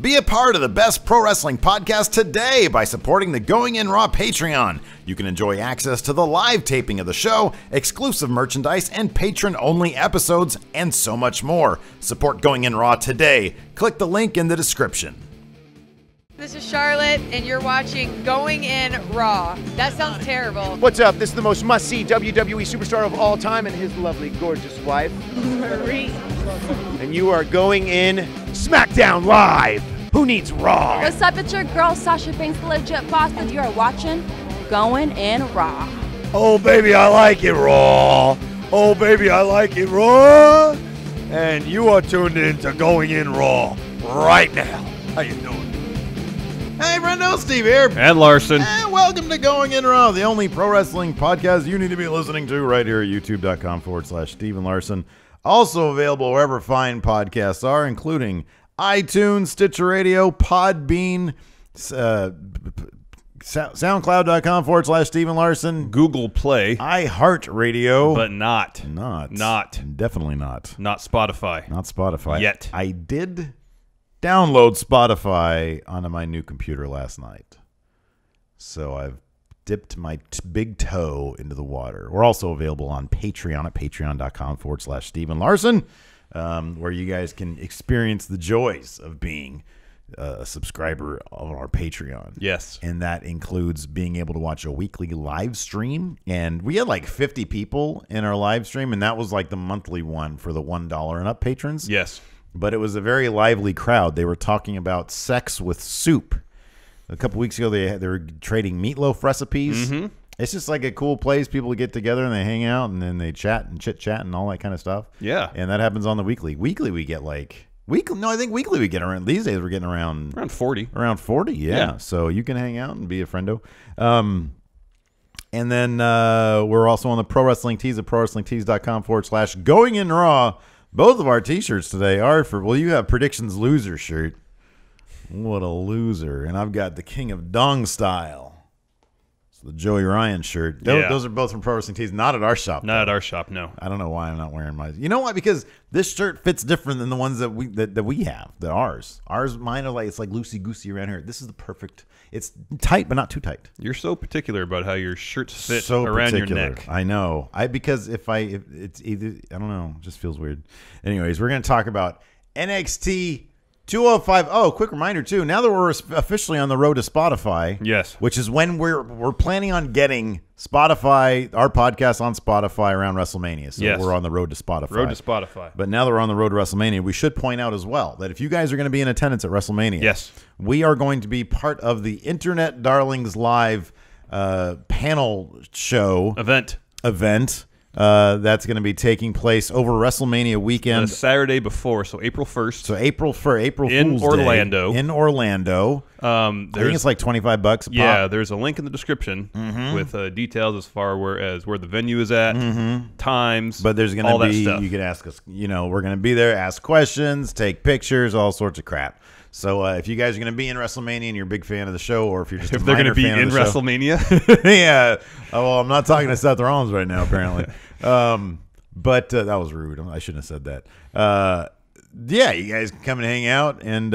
Be a part of the best pro wrestling podcast today by supporting the Going In Raw Patreon. You can enjoy access to the live taping of the show, exclusive merchandise, and patron-only episodes, and so much more. Support Going In Raw today. Click the link in the description. This is Charlotte, and you're watching Going In Raw. That sounds terrible. What's up? This is the most must-see WWE superstar of all time and his lovely, gorgeous wife, Marie. And you are going in SmackDown Live. Who needs Raw? What's up? It's your girl, Sasha Banks, the legit boss, and you are watching Going In Raw. Oh, baby, I like it Raw. Oh, baby, I like it Raw. And you are tuned in to Going In Raw right now. How you doing? Hey, Brendo, Steve here. And Larson. And welcome to Going In Raw, the only pro wrestling podcast you need to be listening to right here at youtube.com/Steve Larson. Also available wherever fine podcasts are, including iTunes, Stitcher Radio, Podbean, soundcloud.com/Steve Larson, Google Play, iHeartRadio, but not definitely not Spotify yet. I did download Spotify onto my new computer last night, so I've dipped my big toe into the water. We're also available on Patreon at patreon.com/Steve Larson, where you guys can experience the joys of being a subscriber of our Patreon. Yes. And that includes being able to watch a weekly live stream. And we had like 50 people in our live stream, and that was like the monthly one for the $1 and up patrons. Yes. But it was a very lively crowd. They were talking about sex with soup. A couple weeks ago, they were trading meatloaf recipes. Mm-hmm. It's just like a cool place. People get together and they hang out and then they chat and chit-chat and all that kind of stuff. Yeah. And that happens on the weekly. Weekly, we get like... I think weekly we get around... These days, we're getting around 40. Around 40, yeah. So you can hang out and be a friendo. And then we're also on the Pro Wrestling Tees at prowrestlingtees.com/Going In Raw. Both of our T-shirts today are for... Well, you have Predictions Loser shirt. What a loser. And I've got the King of Dong Style. So the Joey Ryan shirt. Those are both from Pro Wrestling Tees. Not at our shop. Not at our shop, no. I don't know why I'm not wearing mine. You know why? Because this shirt fits different than the ones that we have. Mine are like... It's like loosey-goosey around here. This is the perfect... It's tight, but not too tight. You're so particular about how your shirts fit around your neck. I know. Because if it's either, I don't know, it just feels weird. Anyways, we're going to talk about NXT 205. Oh, quick reminder too. Now that we're officially on the road to Spotify, yes, which is when we're planning on getting Spotify, our podcast on Spotify around WrestleMania. So we're on the road to Spotify. Road to Spotify. But now that we're on the road to WrestleMania, we should point out as well that if you guys are going to be in attendance at WrestleMania, yes, we are going to be part of the Internet Darlings Live panel show event. That's going to be taking place over WrestleMania weekend. The Saturday before, so April 1st. So April Fool's in Orlando. Day in Orlando. I think it's like $25 a pop. Yeah, there's a link in the description with details as far as where the venue is at, times, but there's going to be, you can ask us, we're going to be there, ask questions, take pictures, all sorts of crap. So if you guys are going to be in WrestleMania and you're a big fan of the show, or if you're just if they're going to be in WrestleMania, yeah. Oh, well, I'm not talking to Seth Rollins right now, apparently. But that was rude. I shouldn't have said that. Yeah, you guys can come and hang out and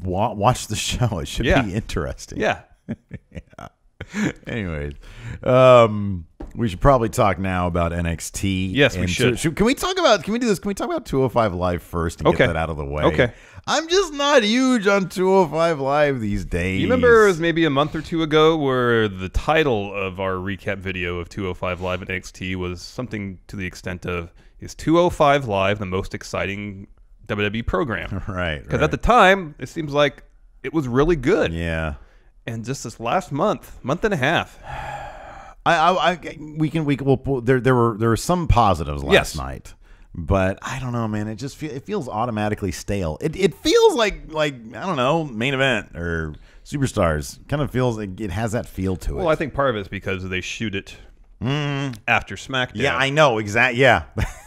watch the show. It should be interesting. Yeah. Yeah. Anyways, we should probably talk now about NXT. Yes, we should. Can we talk about? Can we do this? Can we talk about 205 Live first and get that out of the way? Okay. I'm just not huge on 205 Live these days. You remember it was maybe a month or two ago where the title of our recap video of 205 Live at NXT was something to the extent of, is 205 Live the most exciting WWE program? Right. Because at the time, it seems like it was really good. Yeah. And just this last month and a half, there were some positives last night, but I don't know, man. It just feels automatically stale. It feels like I don't know, main event or Superstars. Kind of feels like it has that feel to it. Well, I think part of it's because they shoot it after SmackDown. Yeah, I know exactly. Yeah,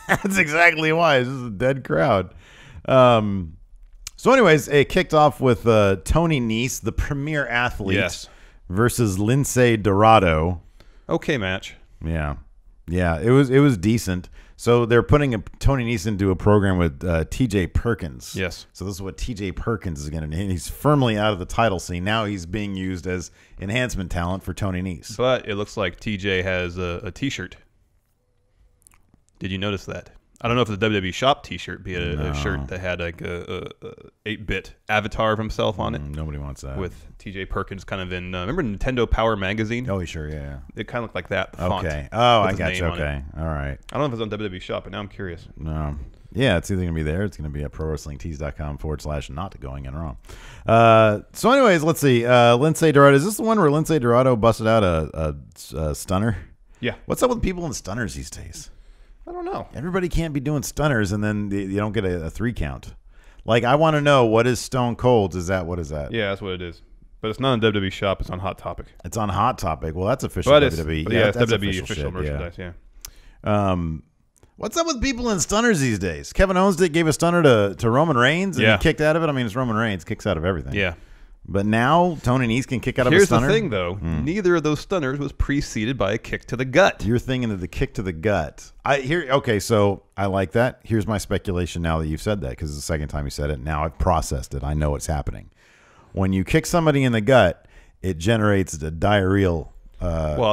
that's exactly why. This is a dead crowd. So anyways, it kicked off with Tony Nese, the premier athlete, versus Lindsay Dorado. Okay match. Yeah. Yeah, it was decent. So they're putting Tony Nese into a program with T.J. Perkins. Yes. So this is what T.J. Perkins is going to do. He's firmly out of the title scene. Now he's being used as enhancement talent for Tony Nese. But it looks like TJ has a T-shirt. Did you notice that? I don't know if it's a WWE Shop T-shirt, be it a shirt that had like a 8-bit avatar of himself on it. Nobody wants that. With T.J. Perkins kind of in, remember Nintendo Power Magazine? Oh, sure, yeah. It kind of looked like that. Font, okay. Oh, I his got you. name on it. Okay. All right. I don't know if it's on WWE Shop, but now I'm curious. No. Yeah, it's either going to be there. It's going to be at ProWrestlingTees.com/not going in wrong. So anyways, let's see. Lindsay Dorado. Is this the one where Lindsay Dorado busted out a stunner? Yeah. What's up with people in stunners these days? I don't know. Everybody can't be doing stunners, and then you don't get a 3 count. Like, I want to know, what is Stone Cold's? What is that? Yeah, that's what it is. But it's not on WWE Shop. It's on Hot Topic. It's on Hot Topic. Well, that's official But WWE. yeah, it's that's WWE official shit, merchandise, yeah. What's up with people in stunners these days? Kevin Owens gave a stunner to Roman Reigns, and he kicked out of it. I mean, it's Roman Reigns. Kicks out of everything. Yeah. But now Tony Nese can kick out of a Here's stunner. the thing, though. Neither of those stunners was preceded by a kick to the gut. You're thinking of the kick to the gut. Okay, so I like that. Here's my speculation now that you've said that, because it's the second time you said it. Now I've processed it. I know what's happening. When you kick somebody in the gut, it generates a diarrheal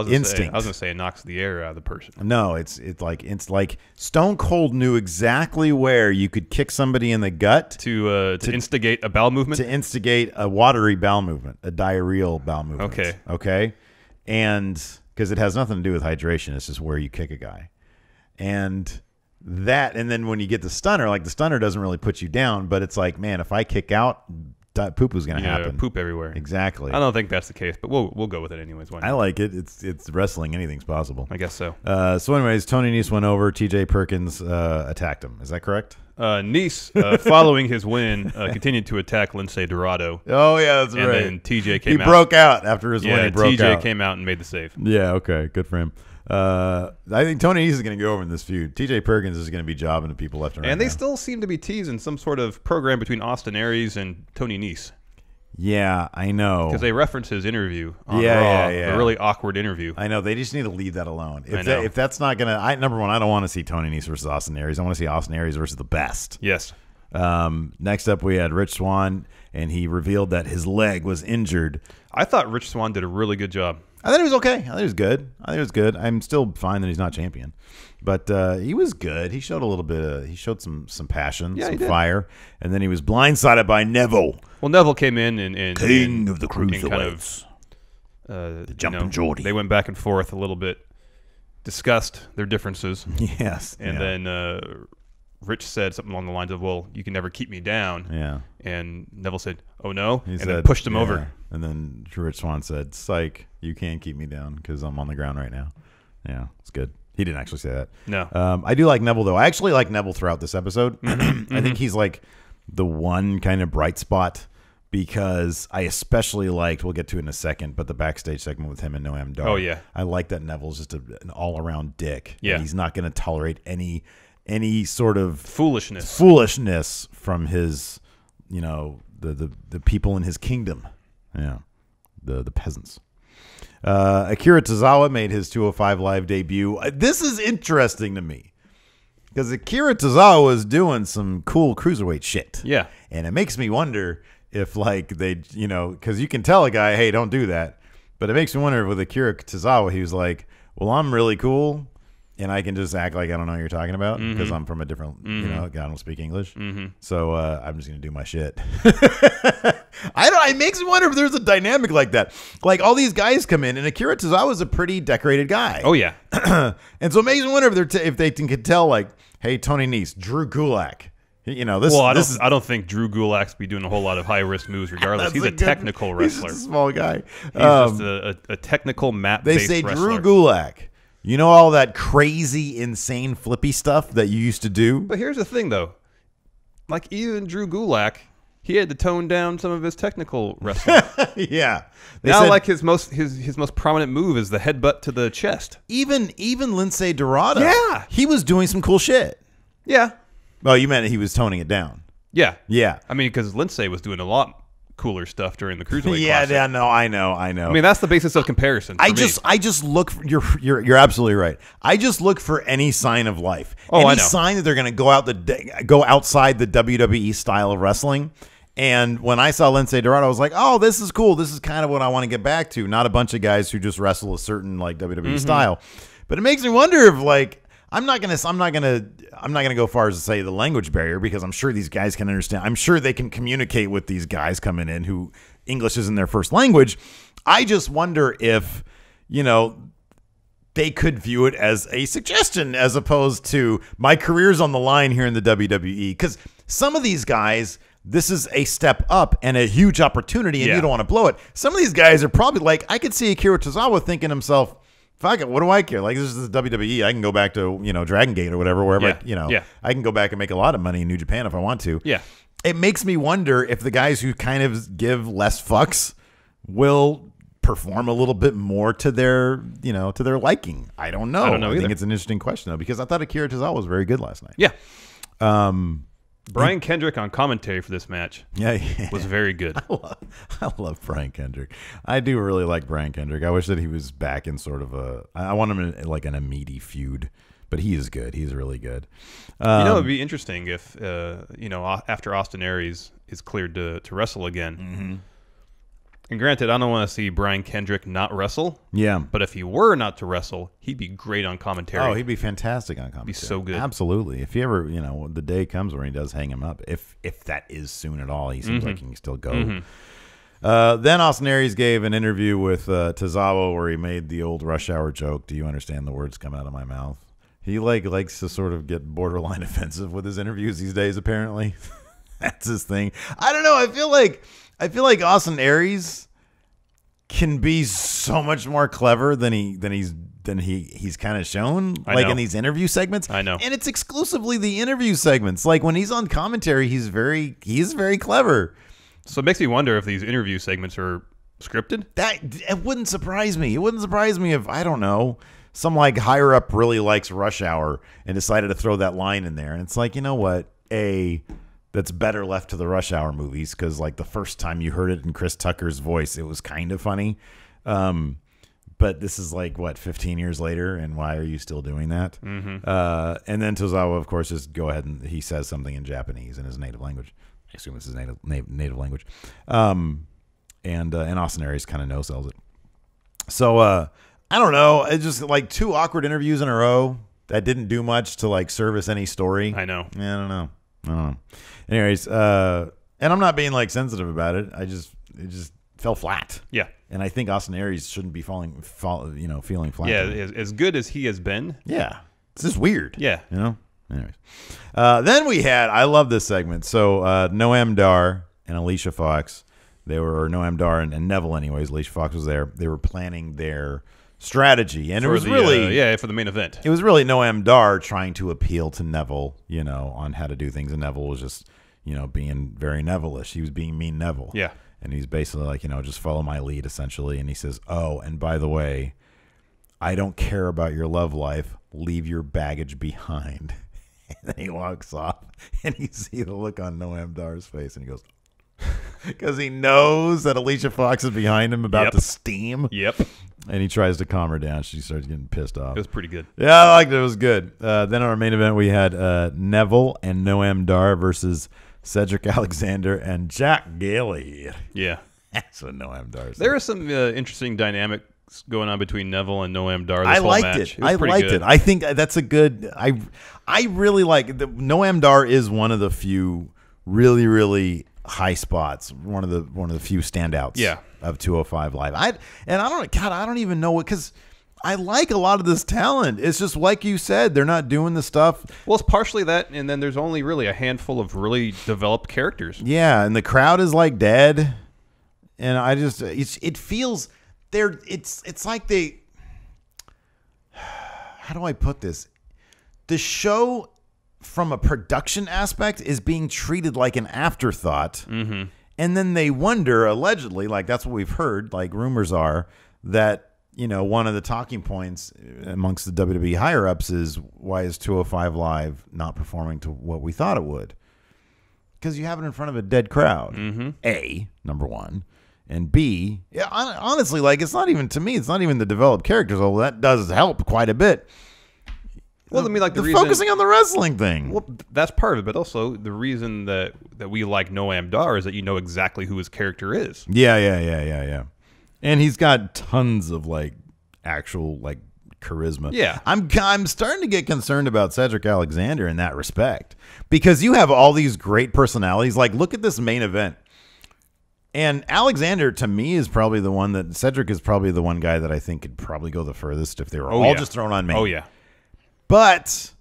instinct. I was going to say it knocks the air out of the person. No, it's like Stone Cold knew exactly where you could kick somebody in the gut to instigate a bowel movement. To instigate a watery bowel movement, a diarrheal bowel movement. Okay, and because it has nothing to do with hydration, it's just where you kick a guy, and then when you get the stunner, like the stunner doesn't really put you down, but it's like, man, if I kick out, poo-poo's going to happen. Poop everywhere. Exactly. I don't think that's the case, but we'll go with it anyways. I like it. It's wrestling. Anything's possible. I guess so. So anyways, Tony Nese went over. T.J. Perkins attacked him. Is that correct? Nese, following his win, continued to attack Lindsay Dorado. Oh, yeah, that's right. And then T.J. came out. He broke out after his win. He broke T.J. out. came out and made the save. Yeah, okay. Good for him. I think Tony Nese is going to go over in this feud. T.J. Perkins is going to be jobbing to people left and right. And they still seem to be teasing some sort of program between Austin Aries and Tony Nese. Yeah, I know. Because they reference his interview on Raw, yeah. a really awkward interview. I know. They just need to leave that alone. If that's not going to... Number one, I don't want to see Tony Nese versus Austin Aries. I want to see Austin Aries versus the best. Yes. Next up, we had Rich Swann, and he revealed that his leg was injured. I thought Rich Swann did a really good job. I thought he was okay. I thought he was good. I'm still fine that he's not champion, but he was good. He showed a little bit. He showed some passion, some fire, and then he was blindsided by Neville. Well, Neville came in and King of the Cruiserweights, the Jumping Geordie. They went back and forth a little bit, discussed their differences. Yes, and then Rich said something along the lines of, "Well, you can never keep me down." Yeah, and Neville said, "Oh no," he and said, then pushed him over. And then Rich Swann said, "Psych, you can't keep me down because I'm on the ground right now." Yeah, it's good. He didn't actually say that. No. I do like Neville, though. I actually like Neville throughout this episode. I think he's like the one kind of bright spot, because I especially liked, we'll get to it in a second, but the backstage segment with him and Noam Dar. Oh, yeah. I like that Neville's just an all-around dick. Yeah. And he's not going to tolerate any sort of foolishness from his, the people in his kingdom. Yeah. The peasants. Akira Tozawa made his 205 Live debut. This is interesting to me, because Akira Tozawa was doing some cool cruiserweight shit. Yeah. And it makes me wonder if, like, they, because you can tell a guy, hey, don't do that. But it makes me wonder if with Akira Tozawa, he was like, well, I'm really cool, and I can just act like I don't know what you're talking about because I'm from a different, I don't speak English. So I'm just going to do my shit. It makes me wonder if there's a dynamic like that. Like, all these guys come in, and Akira Tozawa is a pretty decorated guy. Oh, yeah. And so it makes me wonder if they can tell, like, hey, Tony Nese, Drew Gulak. I don't think Drew Gulak's be doing a whole lot of high-risk moves regardless. He's a technical wrestler. He's just a small guy. He's just a technical map-based wrestler. They say wrestler. Drew Gulak. You know all that crazy, insane, flippy stuff that you used to do? But here's the thing, though. Like, even Drew Gulak, he had to tone down some of his technical wrestling. Yeah. Like his most prominent move is the headbutt to the chest. Even Lindsay Dorado. Yeah. He was doing some cool shit. Yeah. Oh, you meant he was toning it down. Yeah. Yeah. I mean, because Lindsay was doing a lot cooler stuff during the Cruiserweight Yeah, Classic. yeah, no, I know. I mean, that's the basis of comparison. For I me. just look for, you're absolutely right. I just look for any sign of life. Oh, I any know. sign that they're going to go outside the WWE style of wrestling. And when I saw Lince Dorado, I was like, "Oh, this is cool. This is kind of what I want to get back to. Not a bunch of guys who just wrestle a certain like WWE style." But it makes me wonder if like I'm not gonna go far as to say the language barrier, because I'm sure these guys can understand. I'm sure they can communicate with these guys coming in who English isn't their first language. I just wonder if, they could view it as a suggestion as opposed to my career's on the line here in the WWE. Because some of these guys, this is a step up and a huge opportunity, and you don't want to blow it. Some of these guys are probably like, I could see Akira Tozawa thinking to himself, fuck it, what do I care? Like, this is the WWE. I can go back to, Dragon Gate or whatever, wherever, I can go back and make a lot of money in New Japan if I want to. Yeah. It makes me wonder if the guys who kind of give less fucks will perform a little bit more to their, to their liking. I don't know. I think it's an interesting question, though, because I thought Akira Tozawa was very good last night. Yeah. Brian Kendrick on commentary for this match was very good. I love Brian Kendrick. I do really like Brian Kendrick. I wish that he was back in sort of I want him in like an meaty feud, but he is good. He's really good. It would be interesting if, after Austin Aries is cleared to wrestle again. Mm-hmm. And granted, I don't want to see Brian Kendrick not wrestle. Yeah. But if he were not to wrestle, he'd be great on commentary. Oh, he'd be fantastic on commentary. Be so good. Absolutely. If he ever, the day comes where he does hang him up, if that is soon at all, he seems like he can still go. Then Austin Aries gave an interview with Tozawa where he made the old Rush Hour joke. Do you understand the words come out of my mouth? He likes to sort of get borderline offensive with his interviews these days, apparently. That's his thing. I don't know. I feel like Austin Aries can be so much more clever than he's kind of shown, in these interview segments. I know. And it's exclusively the interview segments. Like when he's on commentary, he's very clever. So it makes me wonder if these interview segments are scripted. It wouldn't surprise me. It wouldn't surprise me if, I don't know, some like higher up really likes Rush Hour and decided to throw that line in there. And it's like, you know what? That's better left to the Rush Hour movies, because like the first time you heard it in Chris Tucker's voice, it was kind of funny. But this is like, 15 years later, and why are you still doing that? And then Tozawa, of course, just go ahead and he says something in Japanese in his native language. I assume it's his native language. And Austin Aries kind of no-sells it. So I don't know. It's just like 2 awkward interviews in a row that didn't do much to like service any story. I know. Yeah, I don't know. Anyways, and I'm not being like sensitive about it. It just fell flat. Yeah. And I think Austin Aries shouldn't be feeling flat. Yeah, as good as he has been. Yeah. It's just weird. Yeah. Anyways. Then we had, I love this segment. So Noam Dar and Alicia Fox, Noam Dar and Neville anyways, Alicia Fox was there. They were planning their strategy, and it was really for the main event. It was really Noam Dar trying to appeal to Neville, on how to do things, and Neville was just being very Neville-ish. He was being mean Neville. Yeah. And he's basically like, just follow my lead essentially. And he says, oh, and by the way, I don't care about your love life. Leave your baggage behind. And then he walks off, and you see the look on Noam Dar's face, and he goes, because he knows that Alicia Fox is behind him about the steam. Yep. And he tries to calm her down. She starts getting pissed off. It was pretty good. Yeah, I liked it. It was good. Then on our main event, we had Neville and Noam Dar versus Cedric Alexander and Jack Galley. Yeah. That's what Noam Dar said. There are some interesting dynamics going on between Neville and Noam Dar. I liked it. I liked it. I think that's a good. I really like Noam Dar is one of the few really, really high spots. One of the few standouts. Yeah. Of 205 Live. I don't even know what, because I like a lot of this talent. It's just like you said, they're not doing the stuff. Well, it's partially that, and then there's only really a handful of really developed characters. Yeah, and the crowd is like dead, and I just it feels it's like they. How do I put this? The show, from a production aspect, is being treated like an afterthought. Mm-hmm. And then they wonder, allegedly, like that's what we've heard, like rumors are, that, one of the talking points amongst the WWE higher-ups is, why is 205 Live not performing to what we thought it would? because you have it in front of a dead crowd. A, number one. And B, yeah, honestly, like, it's not even, to me, it's not even the developed characters, although that does help quite a bit. Well, I mean, like, the reason, focusing on the wrestling thing. Well, that's part of it, but also the reason that we like Noam Dar is that you know exactly who his character is. Yeah. And he's got tons of, like, actual, like, charisma. Yeah. I'm starting to get concerned about Cedric Alexander in that respect, because you have all these great personalities. Like, look at this main event. And Alexander, to me, is probably the one that Cedric is probably the one guy that I think could probably go the furthest if they were all just thrown on me. Oh, yeah. But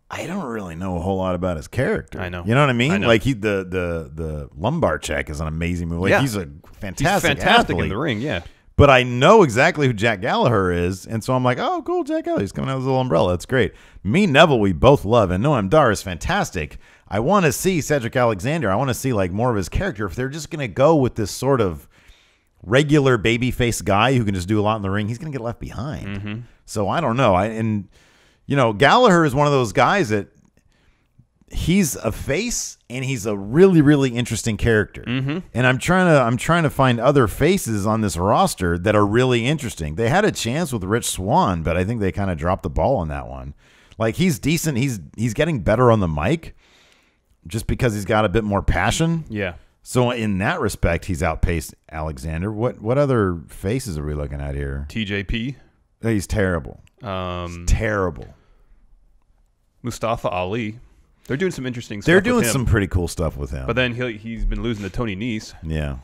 I don't really know a whole lot about his character. I know. You know what I mean? I know. Like, the lumbar check is an amazing move. Like, he's a fantastic fantastic athlete in the ring, yeah. But I know exactly who Jack Gallagher is, and so I'm like, oh, cool, Jack Gallagher. He's coming out with his little umbrella. That's great. Me, Neville, we both love, and Noam Dar is fantastic. I want to see Cedric Alexander. I want to see, like, more of his character. If they're just going to go with this sort of regular babyface guy who can just do a lot in the ring, he's going to get left behind. So I don't know. You know, Gallagher is one of those guys that he's a face and he's a really, really interesting character. And I'm trying to find other faces on this roster that are really interesting. They had a chance with Rich Swann, but I think they kind of dropped the ball on that one. Like, he's decent. He's getting better on the mic just because he's got a bit more passion. Yeah. So in that respect, he's outpaced Alexander. What other faces are we looking at here? TJP. He's terrible. He's terrible. Mustafa Ali. They're doing some interesting stuff. They're doing with him, some pretty cool stuff with him. but then he's been losing to Tony Nese. Yeah.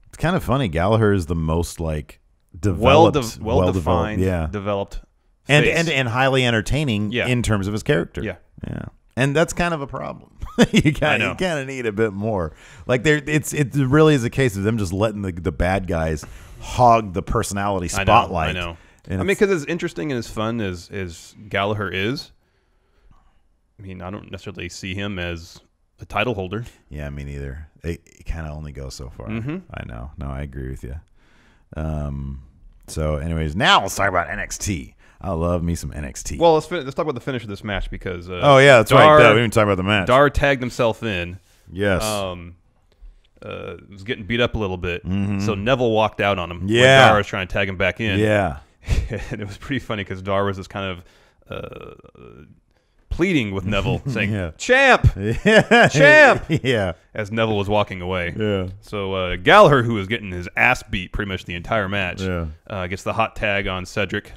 It's kind of funny. Gallagher is the most, like, developed, well-defined, developed face. and highly entertaining in terms of his character. Yeah. And that's kind of a problem. you kind of need a bit more. Like, it really is a case of them just letting the bad guys hog the personality spotlight. I know. I mean, because as interesting and as fun as Gallagher is, I mean, I don't necessarily see him as a title holder. Yeah, me neither. It kind of only goes so far. I know. No, I agree with you. So, anyways, now let's talk about NXT. I love me some NXT. Well, let's talk about the finish of this match because that's right. We didn't talk about the match. Dar tagged himself in. Yes. Was getting beat up a little bit, so Neville walked out on him. Yeah. When Dar was trying to tag him back in. Yeah. And it was pretty funny because Dar was just kind of pleading with Neville, saying, "Champ, champ," as Neville was walking away. Yeah. So Gallagher, who was getting his ass beat pretty much the entire match, gets the hot tag on Cedric.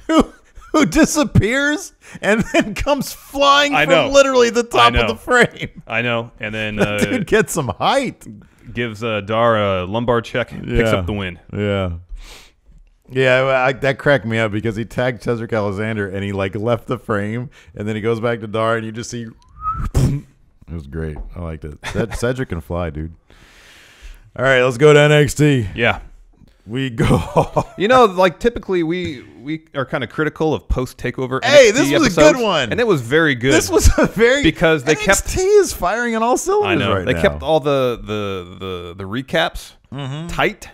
Who disappears and then comes flying from literally the top of the frame. I know. And then dude gets some height. Gives Dar a lumbar check, picks up the win. Yeah, that cracked me up because he tagged Cedric Alexander and he, like, left the frame and then he goes back to Dar and you just see it was great. I liked it. Cedric can fly, dude. All right, let's go to NXT. Yeah. We go. You know, like, typically we are kind of critical of post-takeover NXT Hey, this was episodes, a good one. And it was very good. This was a very... Because they NXT is firing on all cylinders right now. They kept all the recaps tight,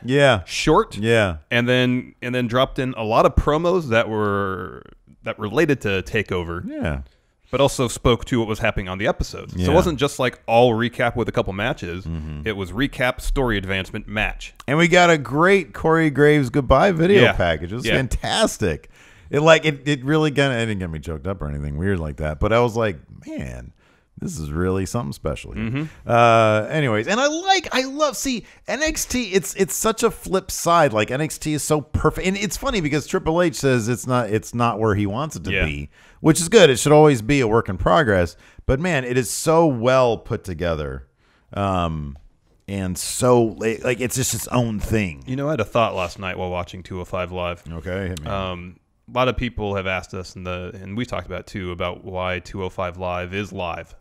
short, and then dropped in a lot of promos that related to TakeOver, but also spoke to what was happening on the episodes. So it wasn't just like all recap with a couple matches. It was recap, story advancement, match. And we got a great Corey Graves goodbye video package. It was fantastic. It really it didn't get me choked up or anything weird like that, but I was like, man, this is really something special here. Anyways, and I love NXT. It's such a flip side. Like, NXT is so perfect, and it's funny because Triple H says it's not where he wants it to be, which is good. It should always be a work in progress. But man, it is so well put together, and so, like, it's just its own thing. You know, I had a thought last night while watching 205 Live. Okay, hit me. A lot of people have asked us, and we talked about too, about why 205 Live is live.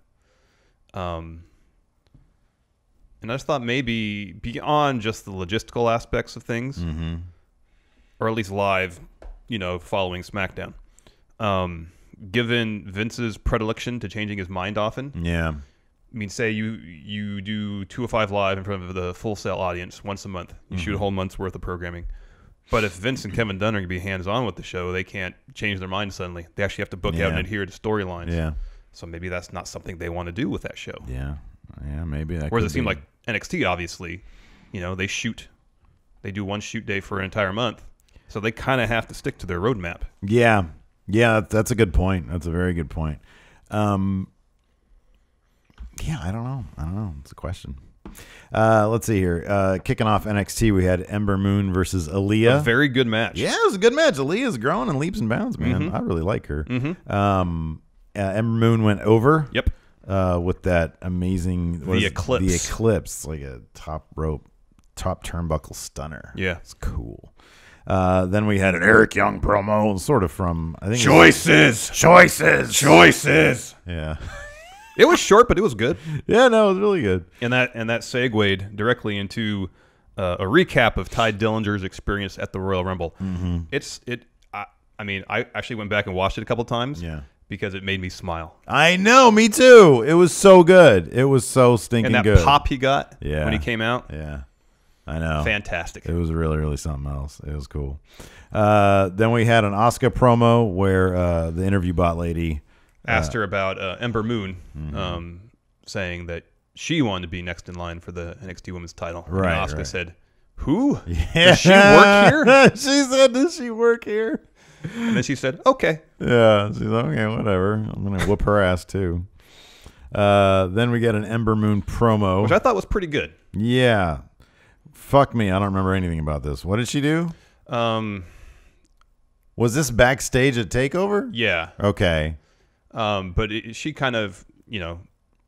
And I just thought maybe beyond just the logistical aspects of things, or at least live, following SmackDown, given Vince's predilection to changing his mind often. Yeah. I mean, say you do 205 Live in front of the Full Sail audience once a month. You shoot a whole month's worth of programming. But if Vince and Kevin Dunn are going to be hands-on with the show, they can't change their mind suddenly. They actually have to book out and adhere to storylines. Yeah. So maybe that's not something they want to do with that show. Yeah, maybe that. Whereas could it seemed be. like NXT, obviously, they do one shoot day for an entire month, so they kind of have to stick to their roadmap. Yeah, that's a good point. That's a very good point. Yeah, I don't know. It's a question. Let's see here. Kicking off NXT, we had Ember Moon versus Aaliyah. A very good match. Yeah, it was a good match. Aaliyah's growing in leaps and bounds, man. I really like her. Ember Moon went over. Yep. With that amazing The Eclipse. The Eclipse, like a top turnbuckle stunner. Yeah. It's cool. Then we had an Eric Young promo, sort of from I think Choices. Yeah. It was short, but it was good. Yeah, no, it was really good. And that segued directly into a recap of Ty Dillinger's experience at the Royal Rumble. I actually went back and watched it a couple times. Yeah. Because it made me smile. I know, me too. It was so good. It was so stinking And that good. pop he got Yeah. when he came out. Yeah. I know. Fantastic. It was really, really something else. It was cool. Then we had an Asuka promo where the interview bot lady asked her about Ember Moon, saying that she wanted to be next in line for the NXT Women's title. Right, And Asuka right. said, "Who? Yeah. Does she work here?" She said, "Does she work here?" And then she said, "Okay." Yeah, she's like, okay, whatever. I'm gonna whoop her ass too. Then we get an Ember Moon promo, Which I thought was pretty good. Yeah, fuck me, I don't remember anything about this. What did she do? Was this backstage at Takeover? Yeah. Okay. But she kind of,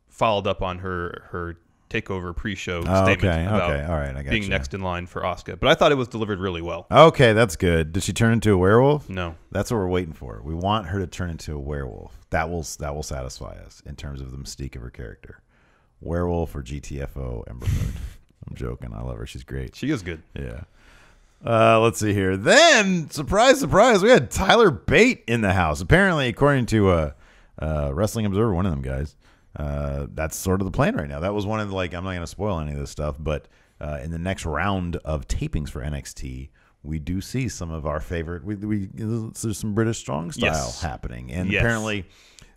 followed up on her Takeover pre-show Oh, statement okay, about okay, all right, I got being you. next in line for Asuka. But I thought it was delivered really well. Okay, that's good. Did she turn into a werewolf? No. That's what we're waiting for. We want her to turn into a werewolf. That will satisfy us in terms of the mystique of her character. Werewolf or GTFO Ember Moon. I'm joking. I love her. She's great. She is good. Yeah. Let's see here. Then, surprise, surprise, we had Tyler Bate in the house. Apparently, according to Wrestling Observer, one of them guys, that's sort of the plan right now. That was one of the, I'm not going to spoil any of this stuff, but in the next round of tapings for NXT, we do see some of our favorite. There's some British strong style happening, and apparently,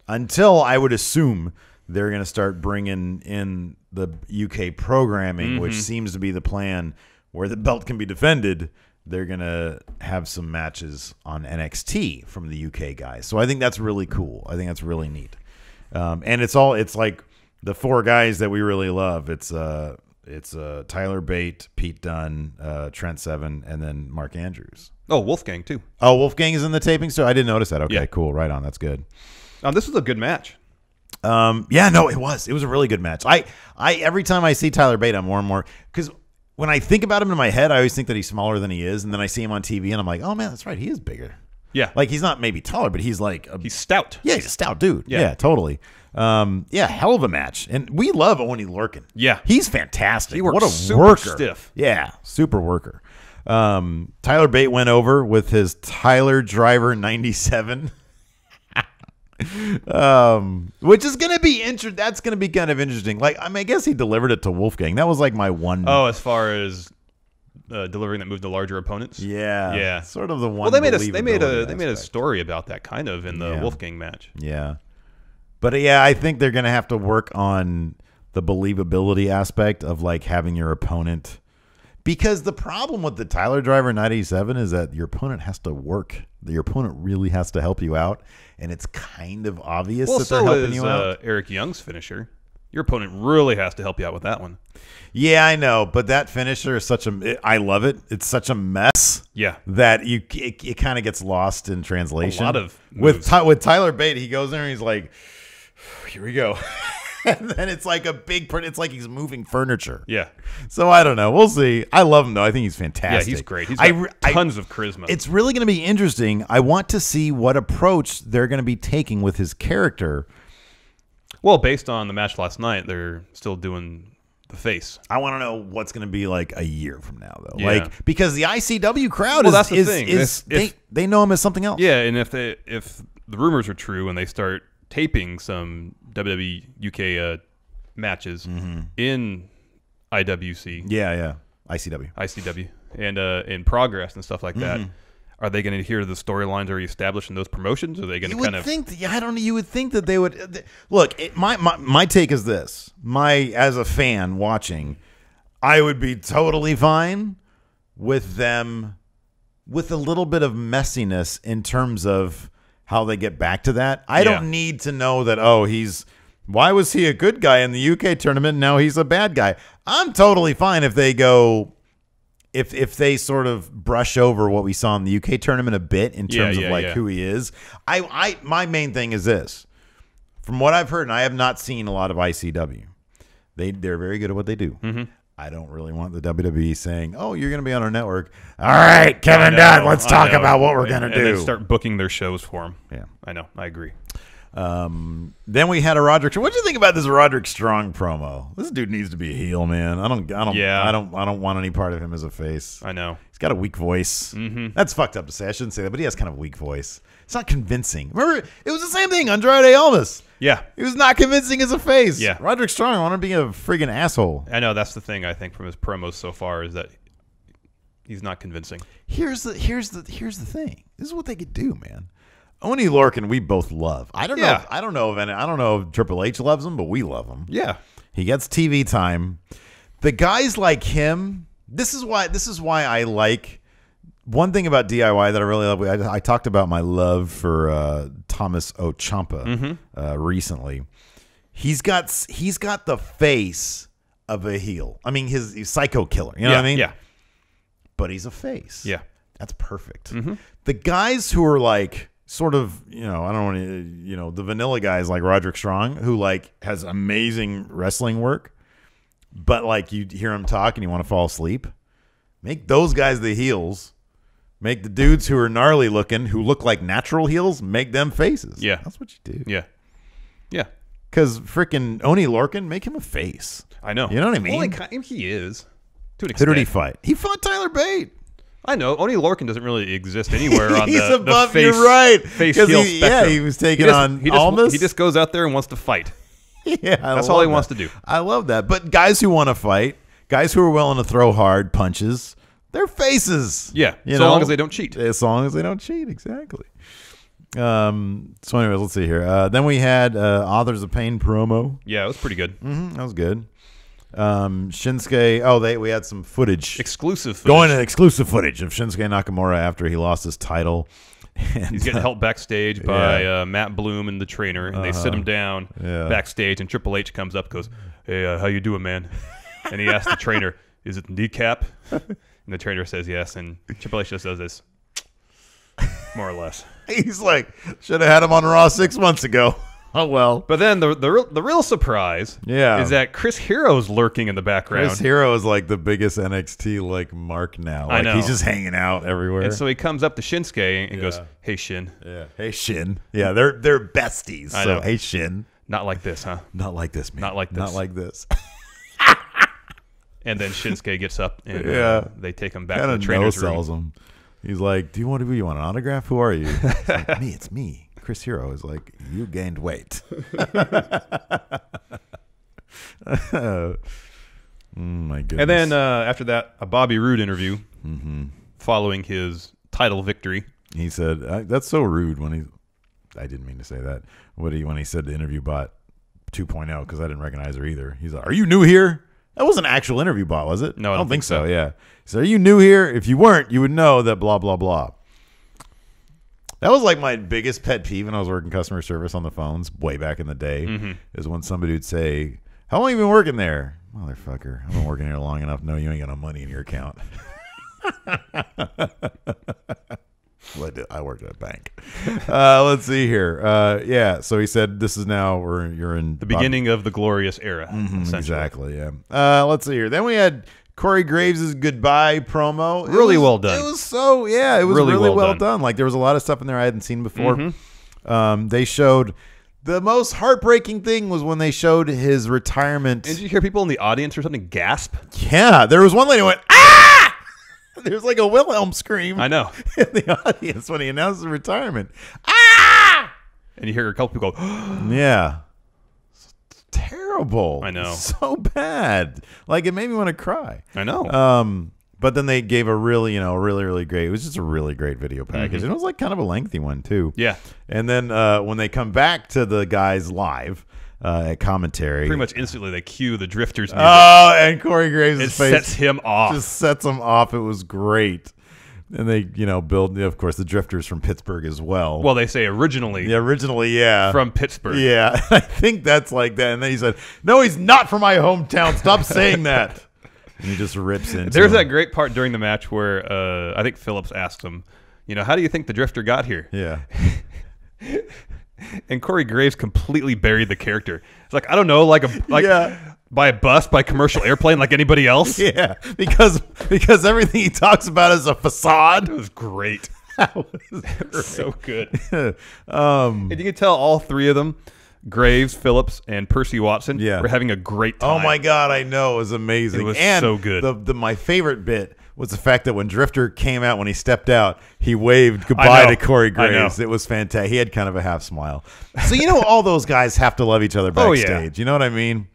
until I would assume they're going to start bringing in the UK programming, which seems to be the plan, where the belt can be defended. They're going to have some matches on NXT from the UK guys. So I think that's really cool. I think that's really neat. And it's like the four guys that we really love. It's Tyler Bate, Pete Dunne, Trent Seven, and then Mark Andrews. Oh, Wolfgang too. Oh, Wolfgang is in the taping, so I didn't notice that. Okay, Yeah. cool. Right on. That's good. This was a good match. Yeah, no, it was. It was a really good match. I every time I see Tyler Bate, I'm more and more, because when I think about him in my head, I always think that he's smaller than he is, and then I see him on TV, and I'm like, oh man, that's right, he is bigger. Yeah. Like, he's not maybe taller, but he's like He's stout. yeah, he's a stout dude. Yeah. Yeah, totally. Yeah, hell of a match, and we love Oni Lorcan. Yeah. he's fantastic. He works what a super worker. stiff. Yeah, super worker. Tyler Bate went over with his Tyler Driver 97. Which is gonna be interesting. That's gonna be kind of interesting. I guess he delivered it to Wolfgang. That was like my one. Oh, as far as delivering that move to larger opponents. Yeah, sort of the one. Well, they made a believability story about that kind of in the Wolfgang match. Yeah, but I think they're gonna have to work on the believability aspect of having your opponent. Because the problem with the Tyler Driver 97 is that your opponent has to work. Your opponent really has to help you out, and it's kind of obvious that they're helping you out. Eric Young's finisher. Your opponent really has to help you out with that one. Yeah, I know, but that finisher is I love it. It's such a mess. Yeah. That it kind of gets lost in translation. A lot of with Tyler Bate, he goes there and he's like, "Here we go." And then it's like a big print. It's like he's moving furniture. Yeah. So I don't know. We'll see. I love him though. I think he's fantastic. Yeah, he's great. He's got tons of charisma. It's really going to be interesting. I want to see what approach they're going to be taking with his character. Well, based on the match last night, they're still doing the face. I want to know what's going to be like a year from now, though. Yeah. Because the ICW crowd that's the thing. They know him as something else. Yeah, and if the rumors are true and they start taping some WWE UK matches in IWC. Yeah. ICW. And in progress and stuff like that. Are they going to adhere to the storylines already established in those promotions? Or are they going to kind of I don't know. You would think that they would look. My take is this. As a fan watching, I would be totally fine with them with a little bit of messiness in terms of how they get back to that. I don't need to know that. Why was he a good guy in the UK tournament? Now he's a bad guy. I'm totally fine if they go. If they sort of brush over what we saw in the UK tournament a bit in terms of who he is, my main thing is this. From what I've heard, and I have not seen a lot of ICW, they're very good at what they do. Mm-hmm. I don't really want the WWE saying, "Oh, you're going to be on our network." All right, Kevin Dunn, let's talk about what we're going to do. And then start booking their shows for him. Yeah, I know. I agree. Then we had a Roderick. What do you think about this Roderick Strong promo? This dude needs to be a heel, man. I don't want any part of him as a face. I know. He's got a weak voice. Mm-hmm. That's fucked up to say. I shouldn't say that, but he has kind of a weak voice. It's not convincing. Remember, it was the same thing. Andrade Almas. Yeah. He was not convincing as a face. Yeah. Roderick Strong, I want to be a friggin' asshole. I know. That's the thing, I think, from his promos so far is that he's not convincing. Here's the thing. This is what they could do, man. Oni Lorcan, we both love. I don't know if Triple H loves him, but we love him. Yeah. He gets TV time. The guys like him, this is why I like one thing about DIY that I really love. I talked about my love for Thomas Ciampa recently. He's got the face of a heel. I mean, he's Psycho Killer. You know what I mean? Yeah. But he's a face. Yeah. That's perfect. Mm-hmm. The guys who are like sort of, I don't want to, the vanilla guys like Roderick Strong, who like has amazing wrestling work, but like you hear him talk and you want to fall asleep. Make those guys the heels. Make the dudes who are gnarly looking, who look like natural heels, make them faces. Yeah. That's what you do. Yeah. Yeah. Because freaking Oni Lorcan, make him a face. I know. You know what I mean? Well, he is. To an Who extent. did he fight? He fought Tyler Bate. I know. Oni Lorcan doesn't really exist anywhere on He's the above, face, you're right. face heel spectrum. Yeah, he was taking on Almas. He just goes out there and wants to fight. Yeah, that's all he wants to do. I love that. But guys who want to fight, guys who are willing to throw hard punches, they're faces. Yeah, long as they don't cheat. As long as they don't cheat, exactly. So anyways, let's see here. Then we had Authors of Pain promo. Yeah, it was pretty good. Mm-hmm, that was good. Shinsuke. We had some footage, exclusive footage. Going to exclusive footage of Shinsuke Nakamura after he lost his title. And, he's getting helped backstage by Matt Bloom and the trainer, and they sit him down backstage. And Triple H comes up, goes, "Hey, how you doing, man?" And he asks the trainer, "Is it the kneecap?" And the trainer says yes, and Triple H just does this, more or less. He's like, should have had him on Raw 6 months ago. Oh well. But then the real surprise is that Chris Hero's lurking in the background. Chris Hero is like the biggest NXT like mark now. Like, I know. He's just hanging out everywhere. And so he comes up to Shinsuke and goes, "Hey Shin." Yeah. Hey Shin. Yeah, they're besties. I know. Hey Shin. Not like this, huh? Not like this, man. Not like this. Not like this. And then Shinsuke gets up and they take him back to the trainer's room. Sells him. He's like, "Do you want an autograph? Who are you?" It's like, it's me. Chris Hero is like, "You gained weight." My goodness. And then after that, a Bobby Roode interview following his title victory. He said, "That's so rude." I didn't mean to say that. When he said the interview bot 2.0, because I didn't recognize her either. He's like, "Are you new here?" That wasn't an actual interview bot, was it? No, I don't think so. Yeah. He said, "Are you new here? If you weren't, you would know that blah blah blah." That was like my biggest pet peeve when I was working customer service on the phones way back in the day, is when somebody would say, "How long have you been working there?" "Motherfucker, I've been working here long enough to know you ain't got no money in your account." Well, I worked at a bank. Let's see here. So he said, "This is now you're in the beginning of the glorious era." Exactly. Yeah. Let's see here. Then we had Corey Graves' goodbye promo. Really well done. It was it was really well done. Like there was a lot of stuff in there I hadn't seen before. They showed the most heartbreaking thing was when they showed his retirement. Did you hear people in the audience or something gasp? Yeah, there was one lady who went, "Ah!" There's like a Wilhelm scream. I know. In the audience when he announced his retirement. Ah! And you hear a couple people go, yeah. It's terrible. I know. So bad. Like it made me want to cry. I know. But then they gave a really, really great. It was just a really great video package, and it was like kind of a lengthy one too. Yeah. And then when they come back to the guys live at commentary, Pretty much instantly they cue the Drifters music. oh, and Corey Graves' face sets him off. just sets him off. It was great. And they, build, of course, the Drifters from Pittsburgh as well. Well, they say originally. Yeah, originally, yeah. From Pittsburgh. Yeah, I think that's like that. And then he said, "No, he's not from my hometown. Stop saying that." And he just rips into There's him. that great part during the match where I think Phillips asked him, how do you think the Drifter got here? Yeah. And Corey Graves completely buried the character. It's like, I don't know, Yeah. by a bus, by commercial airplane, like anybody else. Yeah, because everything he talks about is a facade. It was great. That was It was so good. um, And you can tell all three of them, Graves, Phillips, and Percy Watson, Yeah. were having a great time. oh my God, I know, it was amazing. It was and so good. My favorite bit was the fact that when Drifter came out, when he stepped out, he waved goodbye to Corey I know. Graves. It was fantastic. He had kind of a half smile. So all those guys have to love each other Oh, yeah. backstage. You know what I mean?